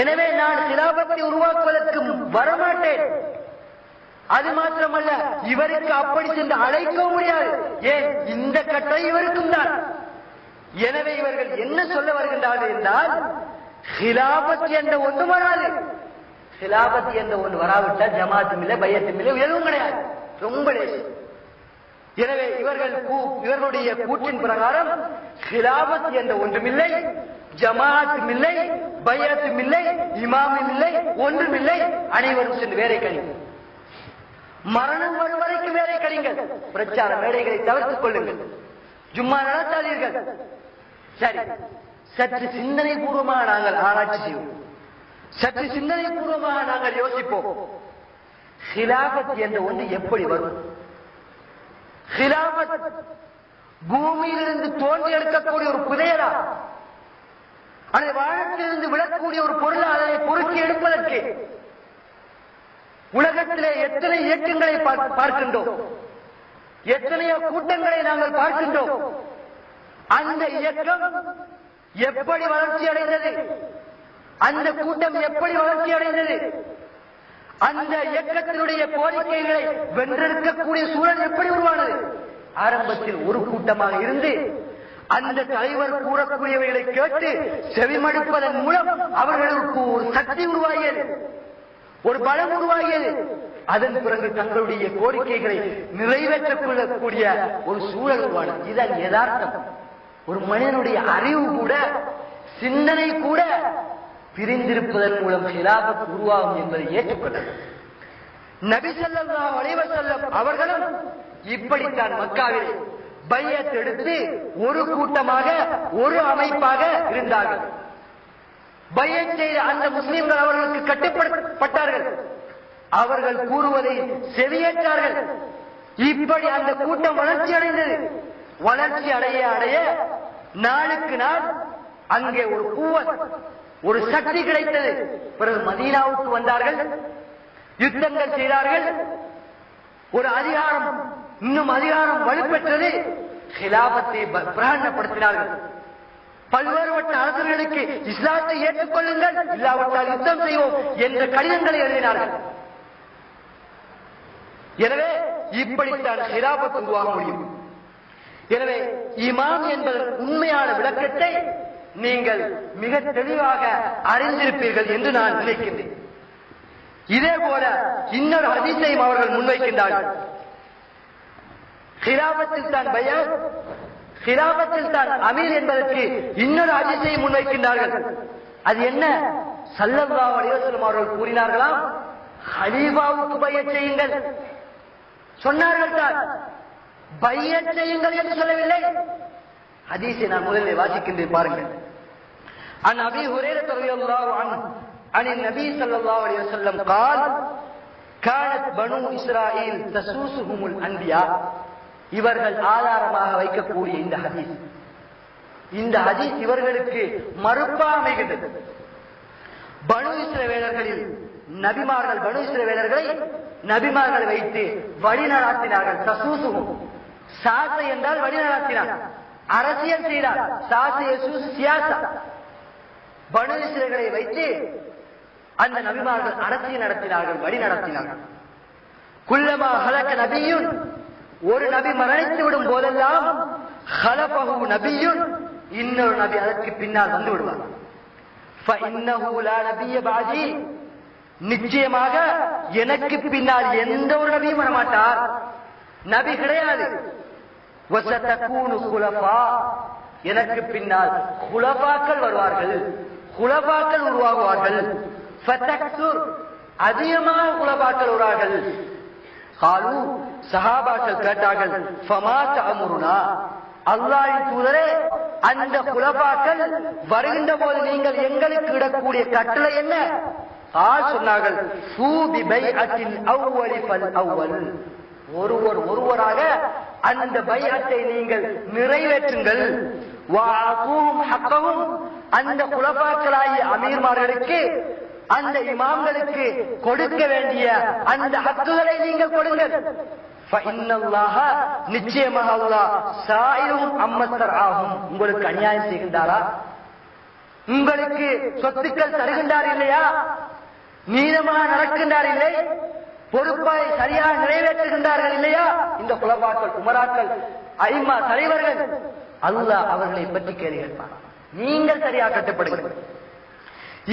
எனவே நான் கிலாபத்தை உருவாக்குவதற்கு வரமாட்டேன். அது மாத்திரமல்ல, இவருக்கு அப்படி சென்று அழைக்க முடியாது. ஏன்? இந்த கட்டளை இவருக்கும் தான். எனவே இவர்கள் என்ன சொல்ல வருகின்றார்கள் என்றால், கிலாபத் என்ற ஒன்று வராது. கிலாபத் என்ற ஒன்று வராவிட்டால் ஜமாத்தும் இல்லை, பைஅத்தும் இல்லை, எதுவும் கிடையாது. ரொம்ப லேசு. எனவே இவர்களுடைய கூற்றின் பிரகாரம் கிலாபத் என்ற ஒன்றுமில்லை, ஜமாஅத்தும் இல்லை, பைஅத்தும் இல்லை, இமாமும் இல்லை, ஒன்றுமில்லை. அனைவரும் சென்று வேரை கழிங்கள், மரணம் வரும் வரைக்கும் வேரை கழிங்கள். பிரச்சார மேடைகளை தவிர்த்துக் கொள்ளுங்கள், ஜும்மா நடத்தாதீர்கள். சரி, சற்று சிந்தனை பூர்வமாக நாங்கள் ஆராய்ச்சி செய்வோம், சற்று சிந்தனை பூர்வமாக நாங்கள் யோசிப்போம். கிலாபத் என்ற ஒன்று எப்படி வரும்? கிலாபத் பூமியிலிருந்து தோன்றி எடுக்கக்கூடிய ஒரு புதையலா, அதை வானத்திலிருந்து விழக்கூடிய ஒரு பொருளா, அதனை பொறுக்கி எடுப்பதற்கு உலகத்திலே எத்தனை இயக்கங்களை பார்க்கின்றோம், எத்தனையோ கூட்டங்களை நாங்கள் பார்க்கின்றோம். அந்த இயக்கம் எப்படி வளர்ச்சி அடைந்தது? அந்த கூட்டம் எப்படி வளர்ச்சி அடைந்தது? அந்த இயக்கத்தினுடைய கோரிக்கைகளை வென்றெடுக்கக்கூடிய சூழல் எப்படி உருவானது? ஆரம்பத்தில் ஒரு கூட்டமாக இருந்து அந்த தலைவர் கூறக்கூடியவைகளை கேட்டு செவிமடுப்பதன் மூலம் அவர்களுக்கு ஒரு சக்தி உருவாகியது, ஒரு பலம் உருவாகியது. அதன் பிறகு தங்களுடைய கோரிக்கைகளை நிறைவேற்றிக் கொள்ளக்கூடிய ஒரு சூழல் உருவானது. இதன் யதார்த்தம். ஒரு மனிதனுடைய அறிவு கூட, சிந்தனை கூட பிரிந்திருப்பதன் மூலம் கிலாபத் உருவாகும் என்பதை ஏற்றுக்கொண்டது. நபி ஸல்லல்லாஹு அலைஹி வஸல்லம் அவர்களும் இப்படித்தான் மக்காவில் பைஅத் எடுத்து ஒரு கூட்டமாக, ஒரு அமைப்பாக இருந்தார்கள். பைஅத் செய்த அந்த முஸ்லிம்கள் அவர்களுக்கு கட்டுப்பட்டார்கள், அவர்கள் கூறுவதை செவியேற்றார்கள். இப்படி அந்த கூட்டம் வளர்ச்சி அடைந்தது. வளர்ச்சி அடைய அடைய நாளுக்கு நாள் அங்கே ஒரு குவத், ஒரு சக்தி கிடைத்தது. பிறகு மதீனாவுக்கு வந்தார்கள், யுத்தங்கள் செய்தார்கள். ஒரு அதிகாரம், இன்னும் அதிகாரம் வலுப்பெற்றது. கிலாபத்தை பிரகடனப்படுத்தினார்கள். பல்வேறுபட்ட அரசர்களுக்கு இஸ்லாத்தை ஏற்றுக்கொள்ளுங்கள், இல்லாவிட்டால் யுத்தம் செய்வோம் என்ற கடிதங்களை எழுதினார்கள். எனவே இப்படித்தான் கிலாபத் உருவாக முடியும். எனவே இமாம் என்பதன் உண்மையான விளக்கத்தை நீங்கள் மிக தெளிவாக அறிந்திருப்பீர்கள் என்று நான் நினைக்கின்றேன். இதே போல இன்னொரு ஹதீஸையும் அவர்கள் முன்வைக்கின்றார்கள். கிலாபத்தில் தான் பைஅத், கிலாபத்தில் தான் அமீர் என்பதற்கு இன்னொரு ஹதீஸையும் முன்வைக்கின்றார்கள். அது என்ன? ஸல்லல்லாஹு அலைஹி வஸல்லம் அவர்கள் கூறினார்களாம், ஹலீஃபாவுக்கு பையத் செய்யுங்கள் சொன்னார்கள் தான், பையத் செய்யுங்கள் என்று சொல்லவில்லை. ஹதீஸை நான் முதலில் வாசிக்கின்றேன் பாருங்கள். عن أبي هريرة رضي الله عنه عن النبي صلى الله عليه وسلم قال كانت بنو إسرائيل تسوسهم الأنبياء. இவர்கள் ஆதாரமாக வைக்கக்கூடிய இந்த ஹதீஸ் இவர்களுக்கு மறுப்பா அமைகின்றது. பனு இஸ்ரவேலர்களில் நபிமார்கள் பனு இஸ்ரவேலர்களை நபிமார்களை வைத்து வழி நடாத்தினார்கள். தசூசுகும், சாசை என்றால் வழி நடாத்தினார், அரசியல் செய்தார். சியாசா, பனு இஸ்ரவேலர்களை வைத்து அந்த நபிமார்கள் அரசியல் நடத்தினார்கள், வழி நடத்தினார்கள். குல்லமா ஹலக நபியுன், ஒரு நபி மரணித்து விடும் போதெல்லாம் ஹலபஹு நபியுன், இன்னொரு நபி அதற்கு பின்னால் வந்து விடுவார். ஃபஇன்னஹு லா நபிய பாதி, நிச்சயமாக எனக்கு பின்னால் எந்த ஒரு நபியும் வரமாட்டார், நபி கிடையாது. வஸதகூனு குலஃபா, எனக்கு பின்னால் குலஃபாக்கள் வருவார்கள், குலஃபாக்கள் உருவாகுவார்கள். ஃபதக்சுர், அதிகமாக குலஃபாக்கள் வருவார்கள். காலு, சஹாபாக்கள் கேட்டார்கள், ஃபமா தஅமுருனா, அல்லாஹ்வின் தூதரே அந்த குலஃபாக்கள் வருகின்ற போது நீங்கள் எங்களுக்கு இடக்கூடிய கட்டளை என்ன? சொன்னார்கள், ஒருவராக அந்த பைஅத்தை நீங்கள் நிறைவேற்றுங்கள். அந்த குலஃபாக்களாகிய அமீர்மார்களுக்கு, அந்த இமாம்களுக்கு கொடுக்க வேண்டிய அந்த ஹக்குகளை நீங்கள் கொடுங்கள். நிச்சயமாக அல்லாஹ் சாயிரும் அம்மத்தர் ஆகும், உங்களுக்கு அநியாயம் செய்கின்றாரா? உங்களுக்கு சொத்துக்கள் தருகின்றார் இல்லையா? நீதமாக நடக்கின்றார் இல்லை? பொறுப்பாய் சரியாக நிறைவேற்றுகின்றார்கள் இல்லையா? இந்த குலபாக்கள், உமராக்கள், ஐமா தலைவர்கள், அல்லாஹ் அவர்களை பற்றி கேள்வி கேட்பார். நீங்கள் சரியாக கட்டுப்படுங்கள்.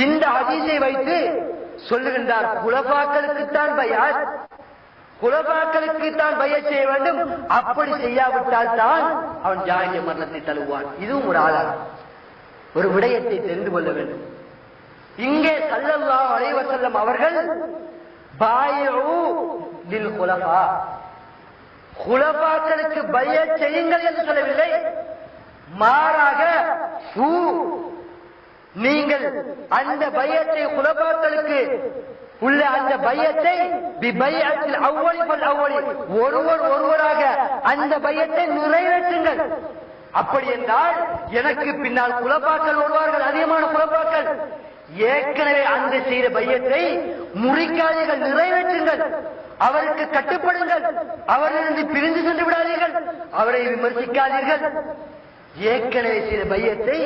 இந்த ஹதீஸை வைத்து சொல்லுகின்றார், குலபாக்களுக்குத்தான் பைஅத், குலபாக்களுக்குத்தான் பைஅத் செய்ய வேண்டும், அப்படி செய்யாவிட்டால் தான் அவன் ஜாஹிலிய மரணத்தை தழுவான். இதுவும் ஒரு ஆதாரம். ஒரு விடயத்தை தெரிந்து கொள்ள வேண்டும். இங்கே ஸல்லல்லாஹு அலைஹி வஸல்லம் அவர்கள் பாயிஉ லில் குலஃபா, குலஃபாக்களுக்கு பைஅத் செய்யுங்கள் என்று சொல்லவில்லை. மாறாக நீங்கள் அந்த பைஅத்தை, குலஃபாக்களுக்கு உள்ள அந்த பைஅத்தை பிபைஅத்தில் அவ்வலி ஃபல் அவ்வலி, ஒருவராக அந்த பைஅத்தை நிறைவேற்றுங்கள். அப்படி என்றால் எனக்கு பின்னால் குலஃபாக்கள் வருவார்கள், அதிகமான குலஃபாக்கள். ஏற்கனவே அந்த செய்த பையத்தை முறிக்காதீர்கள், நிறைவேற்றுங்கள். அவருக்கு கட்டுப்படுங்கள், அவரிலிருந்து பிரிந்து சென்று விடாதீர்கள், அவரை விமர்சிக்காதீர்கள். ஏற்கனவே செய்த பையத்தை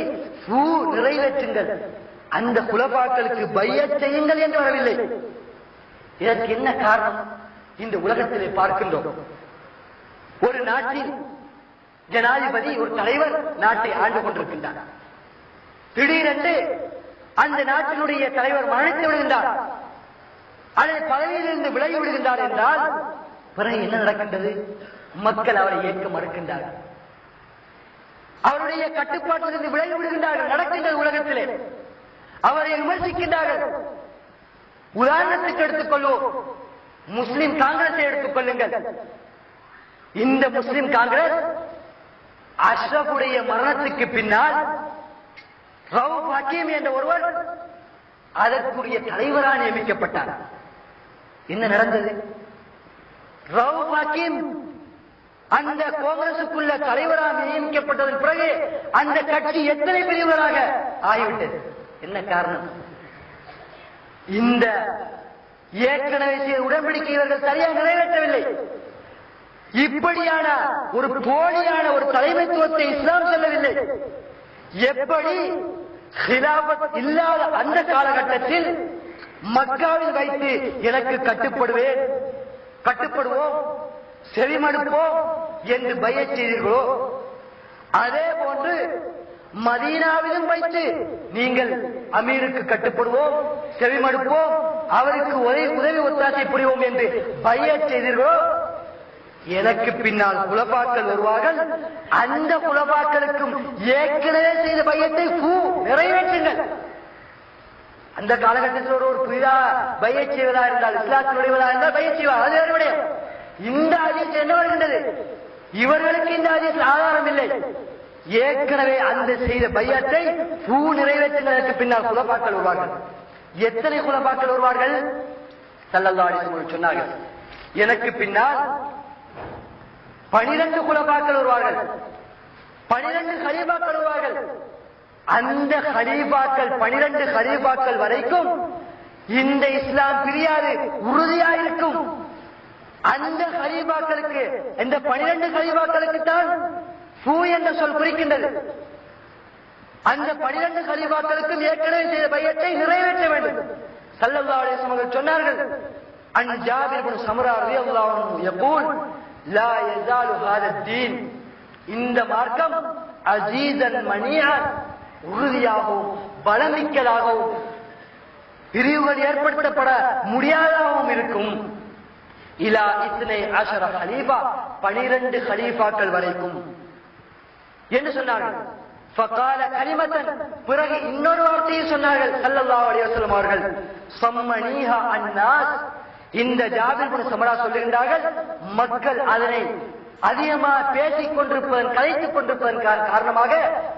நிறைவேற்றுங்கள். அந்த குலஃபாக்களுக்கு பையத் செய்யுங்கள் என்று வரவில்லை. இதற்கு என்ன காரணம்? இந்த உலகத்திலே பார்க்கின்றோம், ஒரு நாட்டில் ஜனாதிபதி, ஒரு தலைவர் நாட்டை ஆண்டு கொண்டிருக்கின்றார். திடீரென்று அந்த நாட்டினுடைய தலைவர் மரணித்து விடுகின்றார், அல்லது பதவியிலிருந்து விலகி விடுகின்றார் என்றால் பிறகு என்ன நடக்கின்றது? மக்கள் அவரை ஏற்க மறுக்கின்றார்கள், அவருடைய கட்டுப்பாட்டிலிருந்து விலகி விடுகின்றார்கள். நடக்கின்றது உலகத்திலே. அவரை விமர்சிக்கின்றார்கள். உதாரணத்துக்கு எடுத்துக்கொள்வோம், முஸ்லிம் காங்கிரஸை எடுத்துக் கொள்ளுங்கள். இந்த முஸ்லிம் காங்கிரஸ் அஷ்ரஃபுடைய மரணத்துக்கு பின்னால் ரவுப் ஹக்கீம் என்ற ஒருவர் அதற்குரிய தலைவராக நியமிக்கப்பட்டார். என்ன நடந்தது? ரவுப் ஹக்கீம் அந்த காங்கிரசுக்குள்ள தலைவராக நியமிக்கப்பட்டதன் பிறகு அந்த கட்சி எத்தனை பிரிவுகளாக ஆகிவிட்டது? என்ன காரணம்? இந்த ஏற்கனவே செய்த உடன்படிக்கை இவர்கள் சரியாக நிறைவேற்றவில்லை. இப்படியான ஒரு போலியான ஒரு தலைமைத்துவத்தை இஸ்லாம் சொல்லவில்லை. எப்படி ஹிலாபத் இல்லாத அந்த காலகட்டத்தில் மக்காவில் வைத்து எனக்கு கட்டுப்படுவோம், செவிமடுப்போம் என்று பைஅத் செய்தீர்களோ, அதே போன்று மதீனாவிலும் வைத்து நீங்கள் அமீருக்கு கட்டுப்படுவோம், செவிமடுப்போம், அவருக்கு உதவி ஒத்தாசை புரிவோம் என்று பைஅத் செய்தீர்களோ, எனக்கு பின்னால் குலஃபாக்கள் வருவார்கள். அந்த குலஃபாக்களுக்கும் ஏற்கனவே செய்த பையத்தை நிறைவேற்றுங்கள். அந்த காலகட்டத்தில் ஒரு புதிதா பையச் செய்வதா இருந்தால், இஸ்லாத்தில் நுழைவதா இருந்தால் பையச் செய்வார், அது வேறுபடைய. இந்த ஹதீஸ் என்ன வருகின்றது? இவர்களுக்கு இந்த ஹதீஸ் ஆதாரம் இல்லை. ஏற்கனவே அந்த செய்த பையத்தை பூ நிறைவேற்றினதற்கு பின்னால் குலபாக்கள் வருவார்கள். எத்தனை குலபாக்கள் வருவார்கள்? ஸல்லல்லாஹு அலைஹி வஸல்லம் சொன்னார்கள், எனக்கு பின்னால் 12 குலபாக்கள் வருவார்கள், 12 கலீஃபாக்கள் வருவார்கள். அந்த கலீஃபாக்கள் 12 கலீஃபாக்கள் வரைக்கும் இந்த இஸ்லாம் பிரியாது உறுதியாயிருக்கும். அந்த கலீஃபாக்களுக்கு, இந்த 12 கலீஃபாக்களுக்கு தான் பூ என்ற சொல் குறிக்கின்றது. அந்த 12 கலீஃபாக்களுக்கும் ஏற்கனவே செய்த பையத்தை நிறைவேற்ற வேண்டும். ஸல்லல்லாஹு அலைஹி வஸல்லம் சொன்னார்கள், அன் ஜாபிர் இப்னு சம்ரா ரலியல்லாஹு அன்ஹு யகூல் லா யஸாலு ஹாதா தீன், இந்த மார்க்கம் அஸீஸன் மனியன், உறுதியாகவும் பலமிக்கதாகவும் பிரிவுகள் ஏற்படுத்தப்பட முடியாதாகவும் இருக்கும். இலா இஸ்னை அஷர கலீஃபா, 12 கலீஃபாக்கள் வரைக்கும் என்று சொன்னார்கள். ஃபகால கலிமத்தன், பிறகு இன்னொரு வார்த்தையை சொன்னார்கள் ஸல்லல்லாஹு அலைஹி வஸல்லம் அவர்கள், ஸம்மனீஹா அன்னாஸ், இந்த ஜாபிர் இப்னு சம்ரா சொல்லுகின்றார்கள், மக்கள் அதனை அதிகமாக பேசிக் கொண்டிருப்பதன், கலைத்துக் கொண்டிருப்பதன் காரணமாக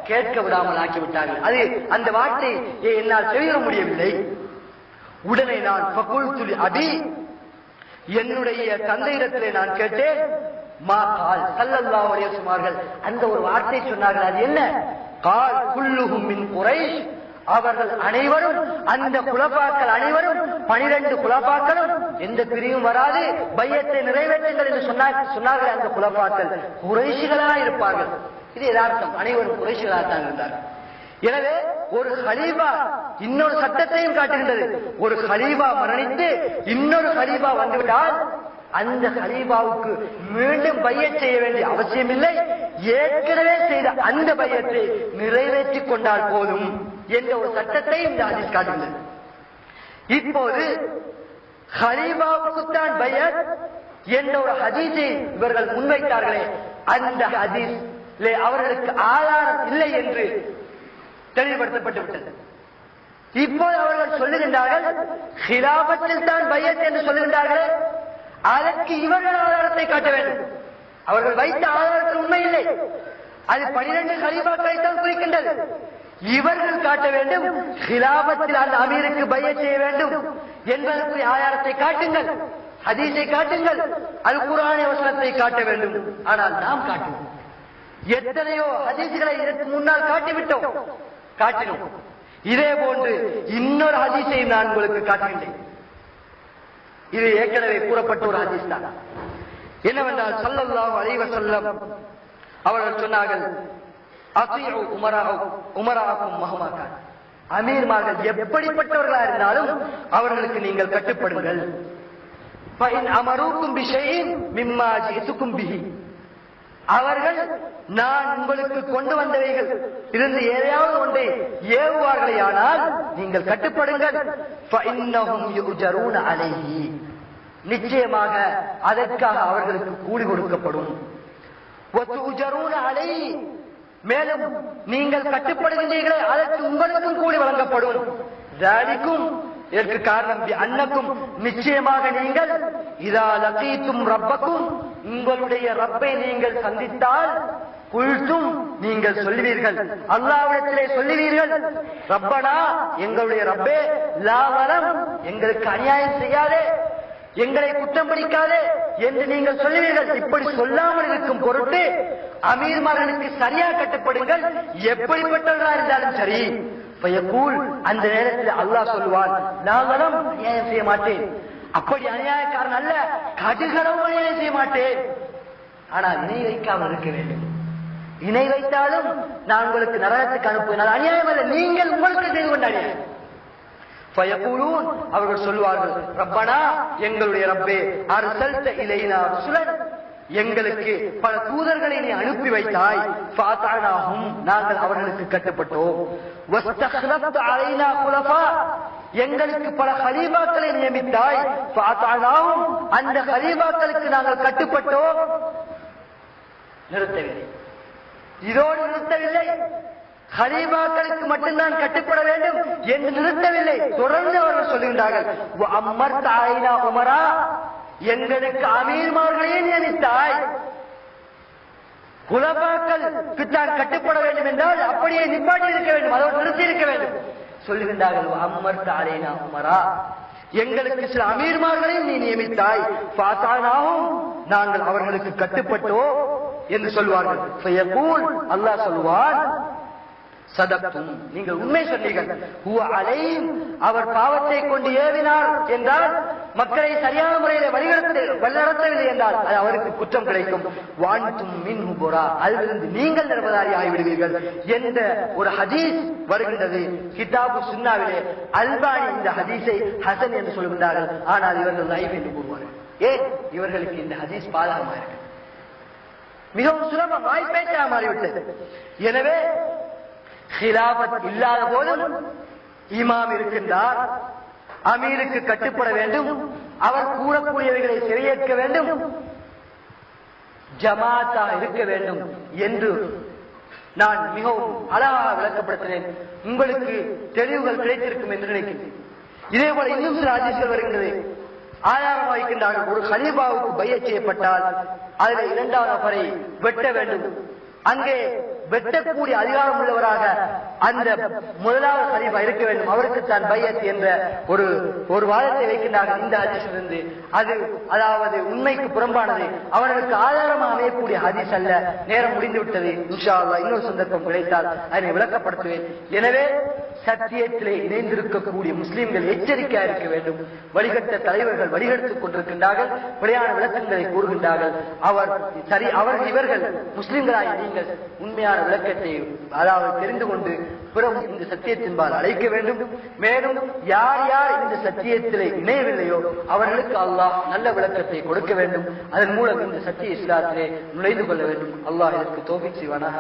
கேட்க விடாமல் ஆக்கிவிட்டார்கள். அது அந்த வார்த்தை என்னால் செய்ய முடியவில்லை. உடனே நான் ஃபகுல்து லி அபி, என்னுடைய தந்தையிடத்திலே நான் கேட்டேன், மா கால், ஸல்லல்லாஹு அலைஹி வஸல்லம் அவர்கள் அந்த ஒரு வார்த்தை சொன்னார்கள், அது என்ன? கால் குல்லுஹும் மின் குரைஷ், அவர்கள் அனைவரும், அந்த குலபாக்கள் அனைவரும், 12 குலபாக்களும் எந்த பிரிவும் வராது, பையத்தை நிறைவேற்றுங்கள் என்று சொன்னார்கள். அந்த குலபாக்கள் குறைஷிகளா இருப்பார்கள். இது யதார்த்தம், அனைவரும் குறைஷிகளாகத்தான் இருந்தார்கள். எனவே ஒரு கலீஃபா இன்னொரு சட்டத்தையும் காட்டுகின்றது. ஒரு கலீஃபா மரணித்து இன்னொரு கலீஃபா வந்துவிட்டால் அந்த கலீஃபாவுக்கு மீண்டும் பையத் செய்ய வேண்டிய அவசியம் இல்லை. ஏற்கனவே செய்த அந்த பையத்தை நிறைவேற்றிக் கொண்டால் போதும் என்ற ஒரு சட்டத்தை இந்த ஹதீஸ் காட்டுகிறது. இப்போது கலீஃபாவுக்குத்தான் பையத் என்ற ஒரு ஹதீஸை இவர்கள் முன்வைத்தார்களே, அந்த ஹதீஸிலே அவர்களுக்கு ஆதாரம் இல்லை என்று தெளிவுபடுத்தப்பட்டு விட்டது. இப்போது அவர்கள் சொல்லுகின்றார்கள், ஹிலாபத்தில் தான் பையத் என்று சொல்லுகின்றார்கள், அதற்கு இவர்கள் ஆதாரத்தை காட்ட வேண்டும். அவர்கள் வைத்த ஆதாரத்தில் உண்மை இல்லை, அது 12 கலீஃபாக்களை தான் குறிக்கின்றது. இவர்கள் காட்ட வேண்டும், ஹிலாபத்தில் அந்த அமீருக்கு பையத் செய்ய வேண்டும் என்பதற்கு ஆதாரத்தை காட்டுங்கள், ஹதீஸை காட்டுங்கள், அல் குர்ஆன் வசனத்தை காட்ட வேண்டும். ஆனால் நாம் காட்டுவோம். எத்தனையோ ஹதீஸ்களை இதற்கு முன்னால் காட்டினோம். இதே போன்று இன்னொரு ஹதீஸை நான் உங்களுக்கு காட்டுகின்றேன். இது ஏற்கனவே கூறப்பட்ட ஒரு ஹதீஸ் தான். என்னவென்றால் ஸல்லல்லாஹு அலைஹி வஸல்லம் அவர்கள் சொன்னார்கள், அஸீஉ உமராஅக்கும் மஹ்மா கான், அமீர்மார்கள் எப்படிப்பட்டவர்களாக இருந்தாலும் அவர்களுக்கு நீங்கள் கட்டுப்படுங்கள். ஃபஇன் அமரூக்கும் பிஷைஇன் மிம்மா ஜிதுக்கும் பிஹி, அவர்கள் நான் உங்களுக்கு கொண்டு வந்தவைகள் இருந்து ஏதாவது ஒன்றை ஏவுவார்களேயானால் நீங்கள் கட்டுப்படுங்கள். ஃபஇன்னஹும் யுஜரூன அலைஹி, நிச்சயமாக அதற்காக அவர்களுக்கு கூலி கொடுக்கப்படும். வதுஜரூன அலைஹி, மேலும் நீங்கள் கட்டுப்படுகின்றீர்களே அதற்கு உங்களுக்கும் கூலி வழங்கப்படும். ஜாலிக்கும், இதற்கு காரணம் அன்னக்கும், நிச்சயமாக நீங்கள் இதா லகீத்தும் ரப்பக்கும், உங்களுடைய ரப்பை நீங்கள் சந்தித்தால், குல்தும், நீங்கள் சொல்லுவீர்கள், அல்லாஹ்விடத்திலே சொல்லுவீர்கள், ரப்பனா, எங்களுடைய ரப்பே, லா வலம், எங்களுக்கு அநியாயம் செய்யாதே, எங்களை குற்றம் பிடிக்காதே என்று நீங்கள் சொல்லுவீர்கள். இப்படி சொல்லாமல் இருக்கும் பொருட்டு அமீர்மார்களுக்கு சரியா கட்டுப்படுங்கள், எப்படிப்பட்டவர்களா இருந்தாலும் சரி. அந்த நேரத்தில் அல்லாஹ் சொல்லுவான், நாங்களும் அநியாயம் செய்ய மாட்டேன், அப்படி அநியாயக்காரன் அல்ல, கடுகளவும் அநியாயம் செய்ய மாட்டேன். ஆனால் இணை வைக்காமல் இருக்க வேண்டும். இணை வைத்தாலும் நான் உங்களுக்கு நரகத்துக்கு அனுப்புவேன், அநியாயம் அல்ல, நீங்கள் உங்களுக்கு செய்து கொண்ட அநியாயம். அவர்கள் சொல்வார்கள், ரப்பனா, எங்களுடைய ரப்பே, அர்சல்த இலைனா ருசுலன், எங்களுக்கு பல தூதர்களை நீ அனுப்பி வைத்தாய், ஃபாதஅனாஹும், நாங்கள் அவர்களுக்கு கட்டுப்பட்டோம். வஸ்தக்லஃப்த அலைனா குலஃபா, எங்களுக்கு பல கலீஃபாக்களை நியமித்தாய், ஃபாதஅனாஹும், அந்த கலீஃபாக்களுக்கு நாங்கள் கட்டுப்பட்டோம். நிறுத்தவில்லை, இதோடு நிறுத்தவில்லை. ஹலீஃபாக்களுக்கு மட்டும்தான் கட்டுப்பட வேண்டும் என்று நிறுத்தவில்லை. தொடர்ந்து அவர்கள் சொல்லுகின்றார்கள், அமர்த அலைனா உமரா, எங்களுக்கு அமீர்மார்களையே நியமித்தாய். குலபாக்களுக்கு தான் கட்டுப்பட வேண்டும் என்றால் அப்படியே நிப்பாட்டி இருக்க வேண்டும், அதோடு நிறுத்தி இருக்க வேண்டும். சொல்லுகின்றார்கள், அமர்த அலைனா உமரா, எங்களுக்கு சில அமீர்மார்களையும் நீ நியமித்தாய். பாத்தானாவும் நாங்கள் அவர்களுக்கு கட்டுப்பட்டோம் என்று சொல்வார்கள். அல்லாஹ் சொல்வான், சதக்தும், நீங்கள் உண்மை சொன்னீர்கள். அவர் பாவத்தை கொண்டு ஏவினார் என்றால், மக்களை சரியான முறையில் வழிநடத்தவில்லை என்றால் அது அவருக்கு குற்றம் கிடைக்கும். வான்தும் மின்ஹு புரா, அதிலிருந்து நீங்கள் நிரபராதி ஆகிவிடுவீர்கள் என்ற ஒரு ஹதீஸ் வருகின்றது. கிதாபு சுன்னாவிலே அல்பானி இந்த ஹதீஸை ஹசன் என்று சொல்கின்றார்கள். ஆனால் இவர்கள் லைவ் என்று கூறுவார்கள். ஏன்? இவர்களுக்கு இந்த ஹதீஸ் பாதகமாக இருக்கு, மிகவும் சுலபம், வாய்ப்பேச்சாக மாறிவிட்டது. எனவே ஹிலாபத் இல்லாத போதும் இமாம் இருக்கின்றார், அமீருக்கு கட்டுப்பட வேண்டும், அவர் கூறக்கூடியவைகளை சிறையேற்க வேண்டும், ஜமாத்தா இருக்க வேண்டும் என்று நான் மிகவும் அழகாக விளக்கப்படுத்தினேன். உங்களுக்கு தெளிவுகள் கிடைத்திருக்கும் என்று நினைக்கிறேன். இதே போல இன்னும் சில ஹதீஸ்கள் வருகின்றது. ஆதாரம் வைக்கின்றார்கள், ஒரு கலீஃபாவுக்கு பைஅத் செய்யப்பட்டால் அதில் இரண்டாவது நபரை வெட்ட வேண்டும். அங்கே வெட்டக்கூடிய அதிகாரம் உள்ளவராக அந்த முதலாவது கலீஃபா இருக்க வேண்டும், அவருக்கு தான் பைஅத் என்ற ஒரு வாதத்தை வைக்கின்றார்கள் இந்த ஹதீஸிலிருந்து. அது அதாவது உண்மைக்கு புறம்பானது, அவர்களுக்கு ஆதாரமாக அமையக்கூடிய ஹதீஸ் அல்ல. நேரம் முடிந்து விட்டது. இன்ஷா அல்லாஹ் இன்னொரு சந்தர்ப்பம் கிடைத்தால் அதனை விளக்கப்படுத்துவேன். எனவே சத்தியத்திலே இணைந்திருக்கக்கூடிய முஸ்லிம்கள் எச்சரிக்கையா இருக்க வேண்டும். வழிகட்ட தலைவர்கள் வழிகெடுத்துக் கொண்டிருக்கின்றார்கள், பிழையான விளக்கங்களை கூறுகின்றார்கள். இவர்கள் முஸ்லிம்களாய் நீங்கள் உண்மையான விளக்கத்தை அதாவது தெரிந்து கொண்டு பிறகு இந்த சத்தியத்தின்பால் அழைக்க வேண்டும். மேலும் யார் யார் இந்த சத்தியத்திலே இணையவில்லையோ அவர்களுக்கு அல்லாஹ் நல்ல விளக்கத்தை கொடுக்க வேண்டும். அதன் மூலம் இந்த சத்திய இஸ்லாத்திலே நுழைந்து கொள்ள வேண்டும். அல்லாஹ் இதற்கு தௌஃபீக் செய்வானாக.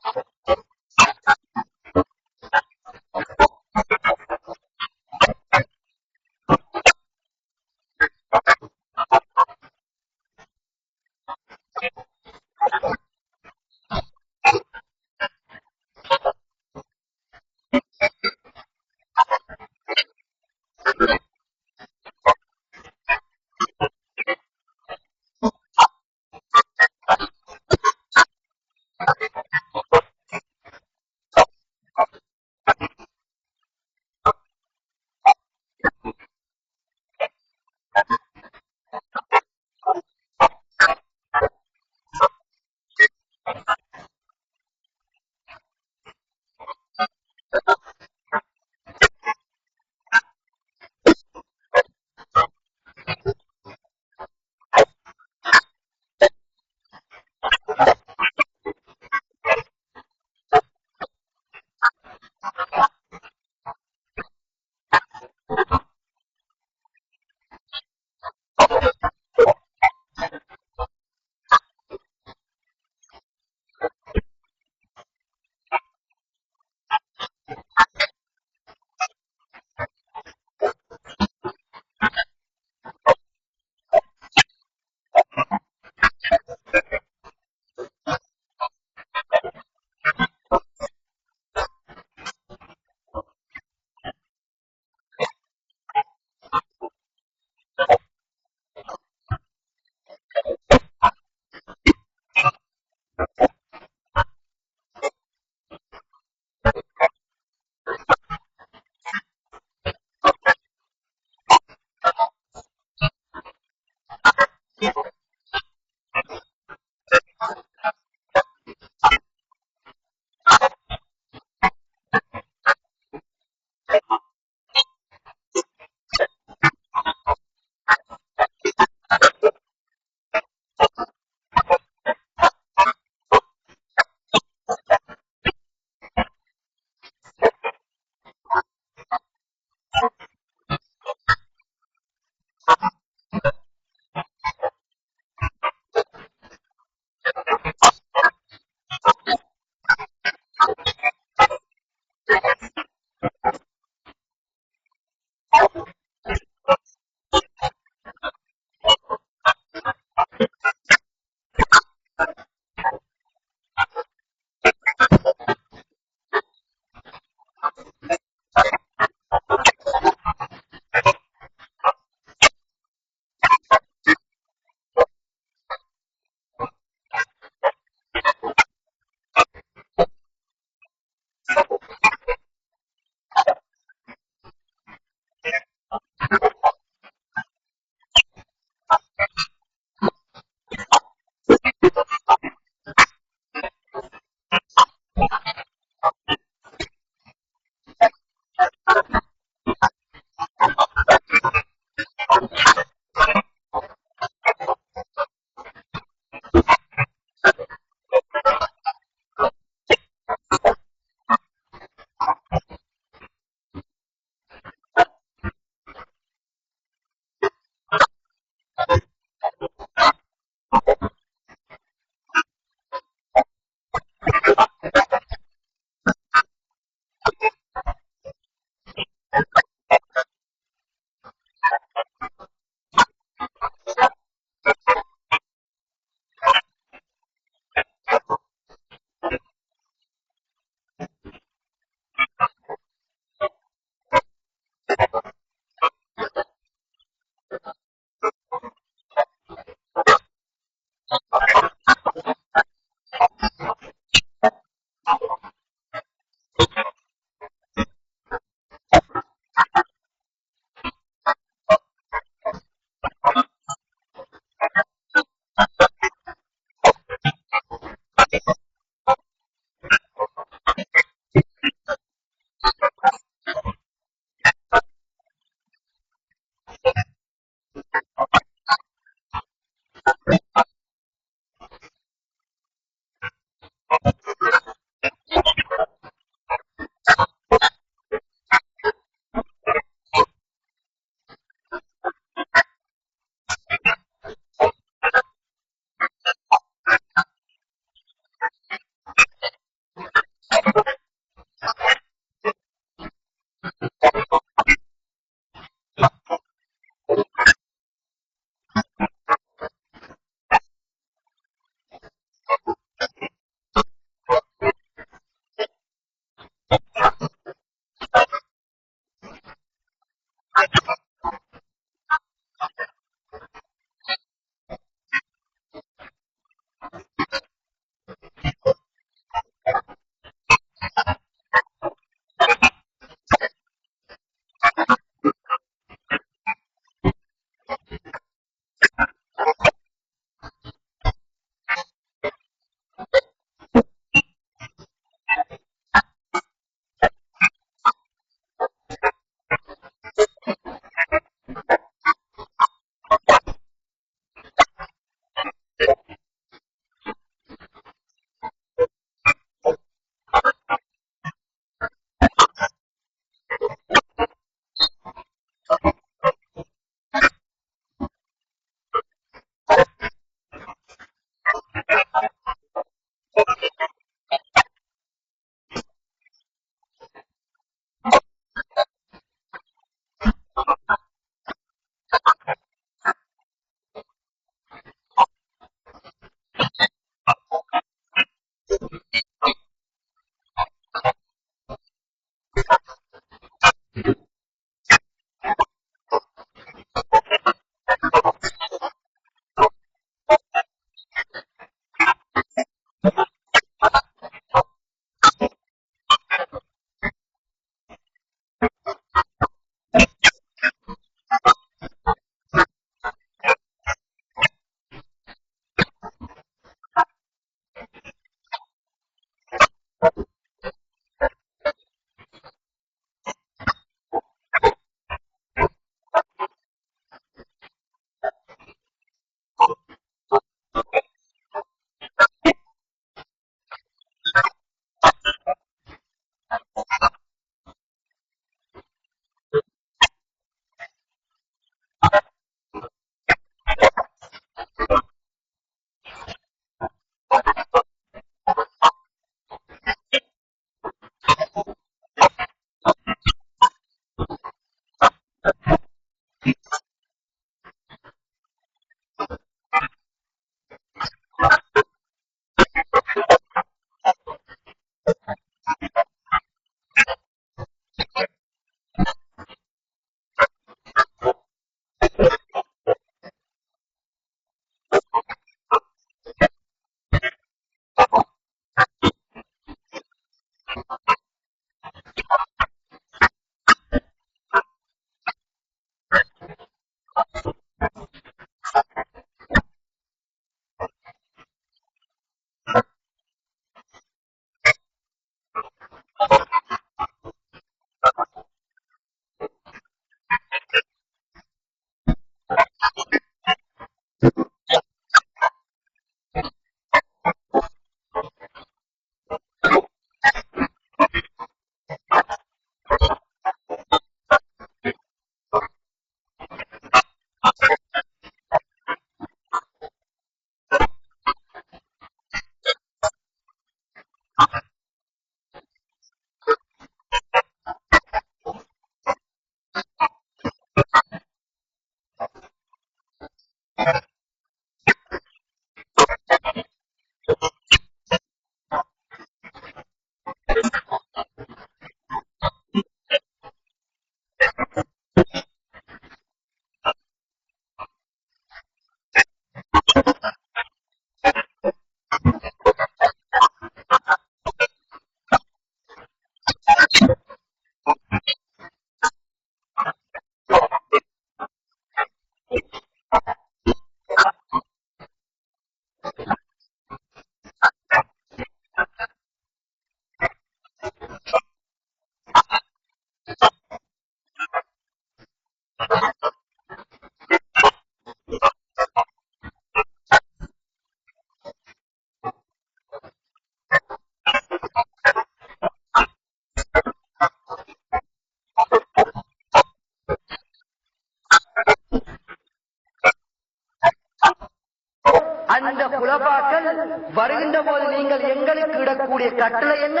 அந்த குலபாக்கள் வருகின்ற போது நீங்கள் எங்களுக்கு இடக்கூடிய கட்டளை என்ன?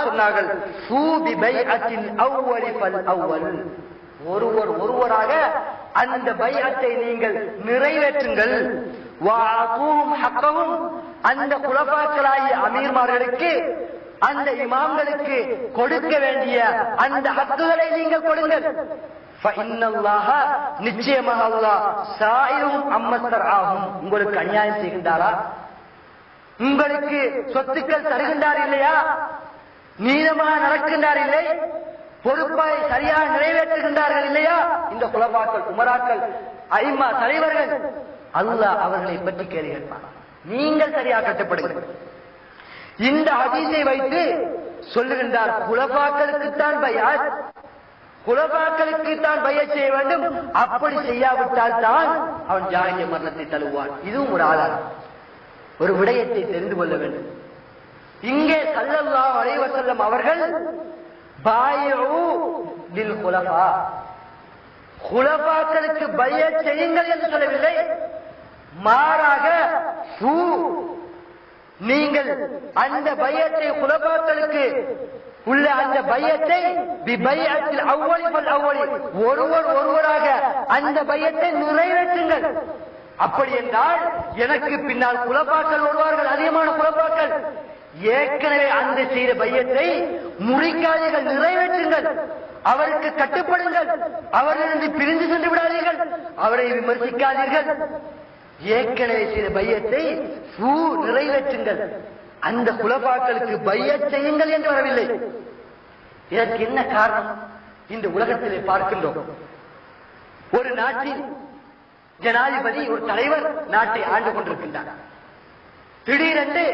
சொன்னார்கள், ஒருவராக அந்த பைஅத்தை நீங்கள் நிறைவேற்றுங்கள். அந்த குலபாக்களாகிய அமீர்மார்களுக்கு, அந்த இமாம்களுக்கு கொடுக்க வேண்டிய அந்த ஹக்குகளை நீங்கள் கொடுங்கள். நிச்சயமாக அல்லாஹ் சாயிரும் அம்மஸ்தர் ஆகும். உங்களுக்கு அநியாயம் செய்கின்றாரா? உங்களுக்கு சொத்துக்கள் தருகின்றார் இல்லையா? நீளமாக நடக்கின்றார் இல்லை? பொறுப்பை சரியாக நிறைவேற்றுகின்றார்கள் இல்லையா? இந்த குலபாக்கள், உமராக்கள், ஐமா தலைவர்கள், அல்லாஹ் அவர்களை பற்றி கேள்வி கேட்பார். நீங்கள் சரியாக கட்டுப்படுங்கள். இந்த ஹதீஸை வைத்து சொல்லுகின்றார், குலபாக்களுக்குத்தான் பைஅத், குலபாக்களுக்கு தான் பைஅத் செய்ய வேண்டும். அப்படி செய்யாவிட்டால் தான் அவன் ஜாஹிலிய மரணத்தை தழுவான். இதுவும் ஒரு ஆதாரம். ஒரு விடயத்தை தெரிந்து கொள்ள வேண்டும். இங்கே ஸல்லல்லாஹு அலைஹி வஸல்லம் அவர்கள் பாயிஉ லில் குலஃபா, குலஃபாக்களுக்கு பைஅத் செய்யுங்கள் என்று சொல்லவில்லை. மாறாக நீங்கள் அந்த பைஅத்தை, குலஃபாக்களுக்கு உள்ள அந்த பைஅத்தை பிபைஅத்தில் அவ்வலி ஃபல் அவ்வலி, ஒருவராக அந்த பைஅத்தை நிறைவேற்றுங்கள். அப்படி என்றால் எனக்கு பின்னால் குலபாக்கள் வருவார்கள், அதிகமான குலபாக்கள். ஏற்கனவே அந்த செய்த பையத்தை முறிக்காதீர்கள், நிறைவேற்றுங்கள். அவருக்கு கட்டுப்படுங்கள். அவரிலிருந்து பிரிந்து சென்று விடாதீர்கள். அவரை விமர்சிக்காதீர்கள். ஏற்கனவே செய்த பையத்தை நிறைவேற்றுங்கள். அந்த குலபாக்களுக்கு பையத் செய்யுங்கள் என்று வரவில்லை. இதற்கு என்ன காரணம்? இந்த உலகத்திலே பார்க்கின்றோம், ஒரு நாட்டில் ஜனாதிபதி, ஒரு தலைவர் நாட்டை ஆண்டு கொண்டிருக்கின்றார். திடீரென்று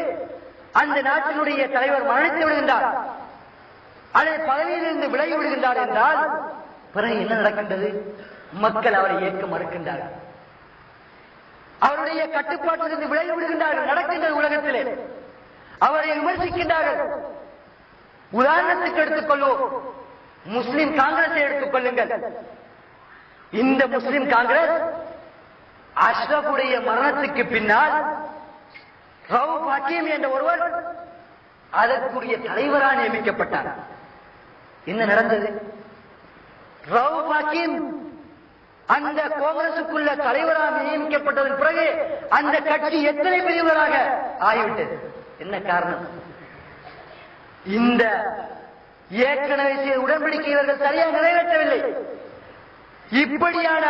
அந்த நாட்டினுடைய தலைவர் மரணித்து விடுகின்றார், அல்லது பதவியிலிருந்து விலகி விடுகின்றார் என்றால் பிறகு என்ன நடக்கின்றது? மக்கள் அவரை ஏற்க மறுக்கின்றார்கள். அவருடைய கட்டுப்பாட்டிலிருந்து விலகி விடுகின்றார்கள். நடக்கின்றது உலகத்திலே. அவரை விமர்சிக்கின்றார்கள். உதாரணத்துக்கு எடுத்துக்கொள்வோம், முஸ்லிம் காங்கிரஸை எடுத்துக் கொள்ளுங்கள். இந்த முஸ்லிம் காங்கிரஸ் அஷ்ரஃபுடைய மரணத்துக்கு பின்னால் ரவுப் ஹக்கீம் என்ற ஒருவர் அதற்குரிய தலைவராக நியமிக்கப்பட்டார். என்ன நடந்தது? ரவுப் ஹக்கீம் அந்த காங்கிரசுக்குள்ள தலைவராக நியமிக்கப்பட்டதன் பிறகு அந்த கட்சி எத்தனை பிரிவுகளாக ஆகிவிட்டது? என்ன காரணம்? இந்த ஏற்கனவே செய்த உடன்படிக்கை இவர்கள் சரியாக நிறைவேற்றவில்லை. இப்படியான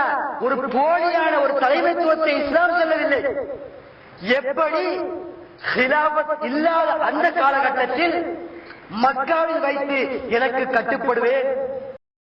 ஒரு போலியான ஒரு தலைமைத்துவத்தை இஸ்லாம் சொல்லவில்லை. எப்படி ஹிலாபத் இல்லாத அந்த காலகட்டத்தில் மக்காவில் வைத்து எனக்கு கட்டுப்படுவேன்,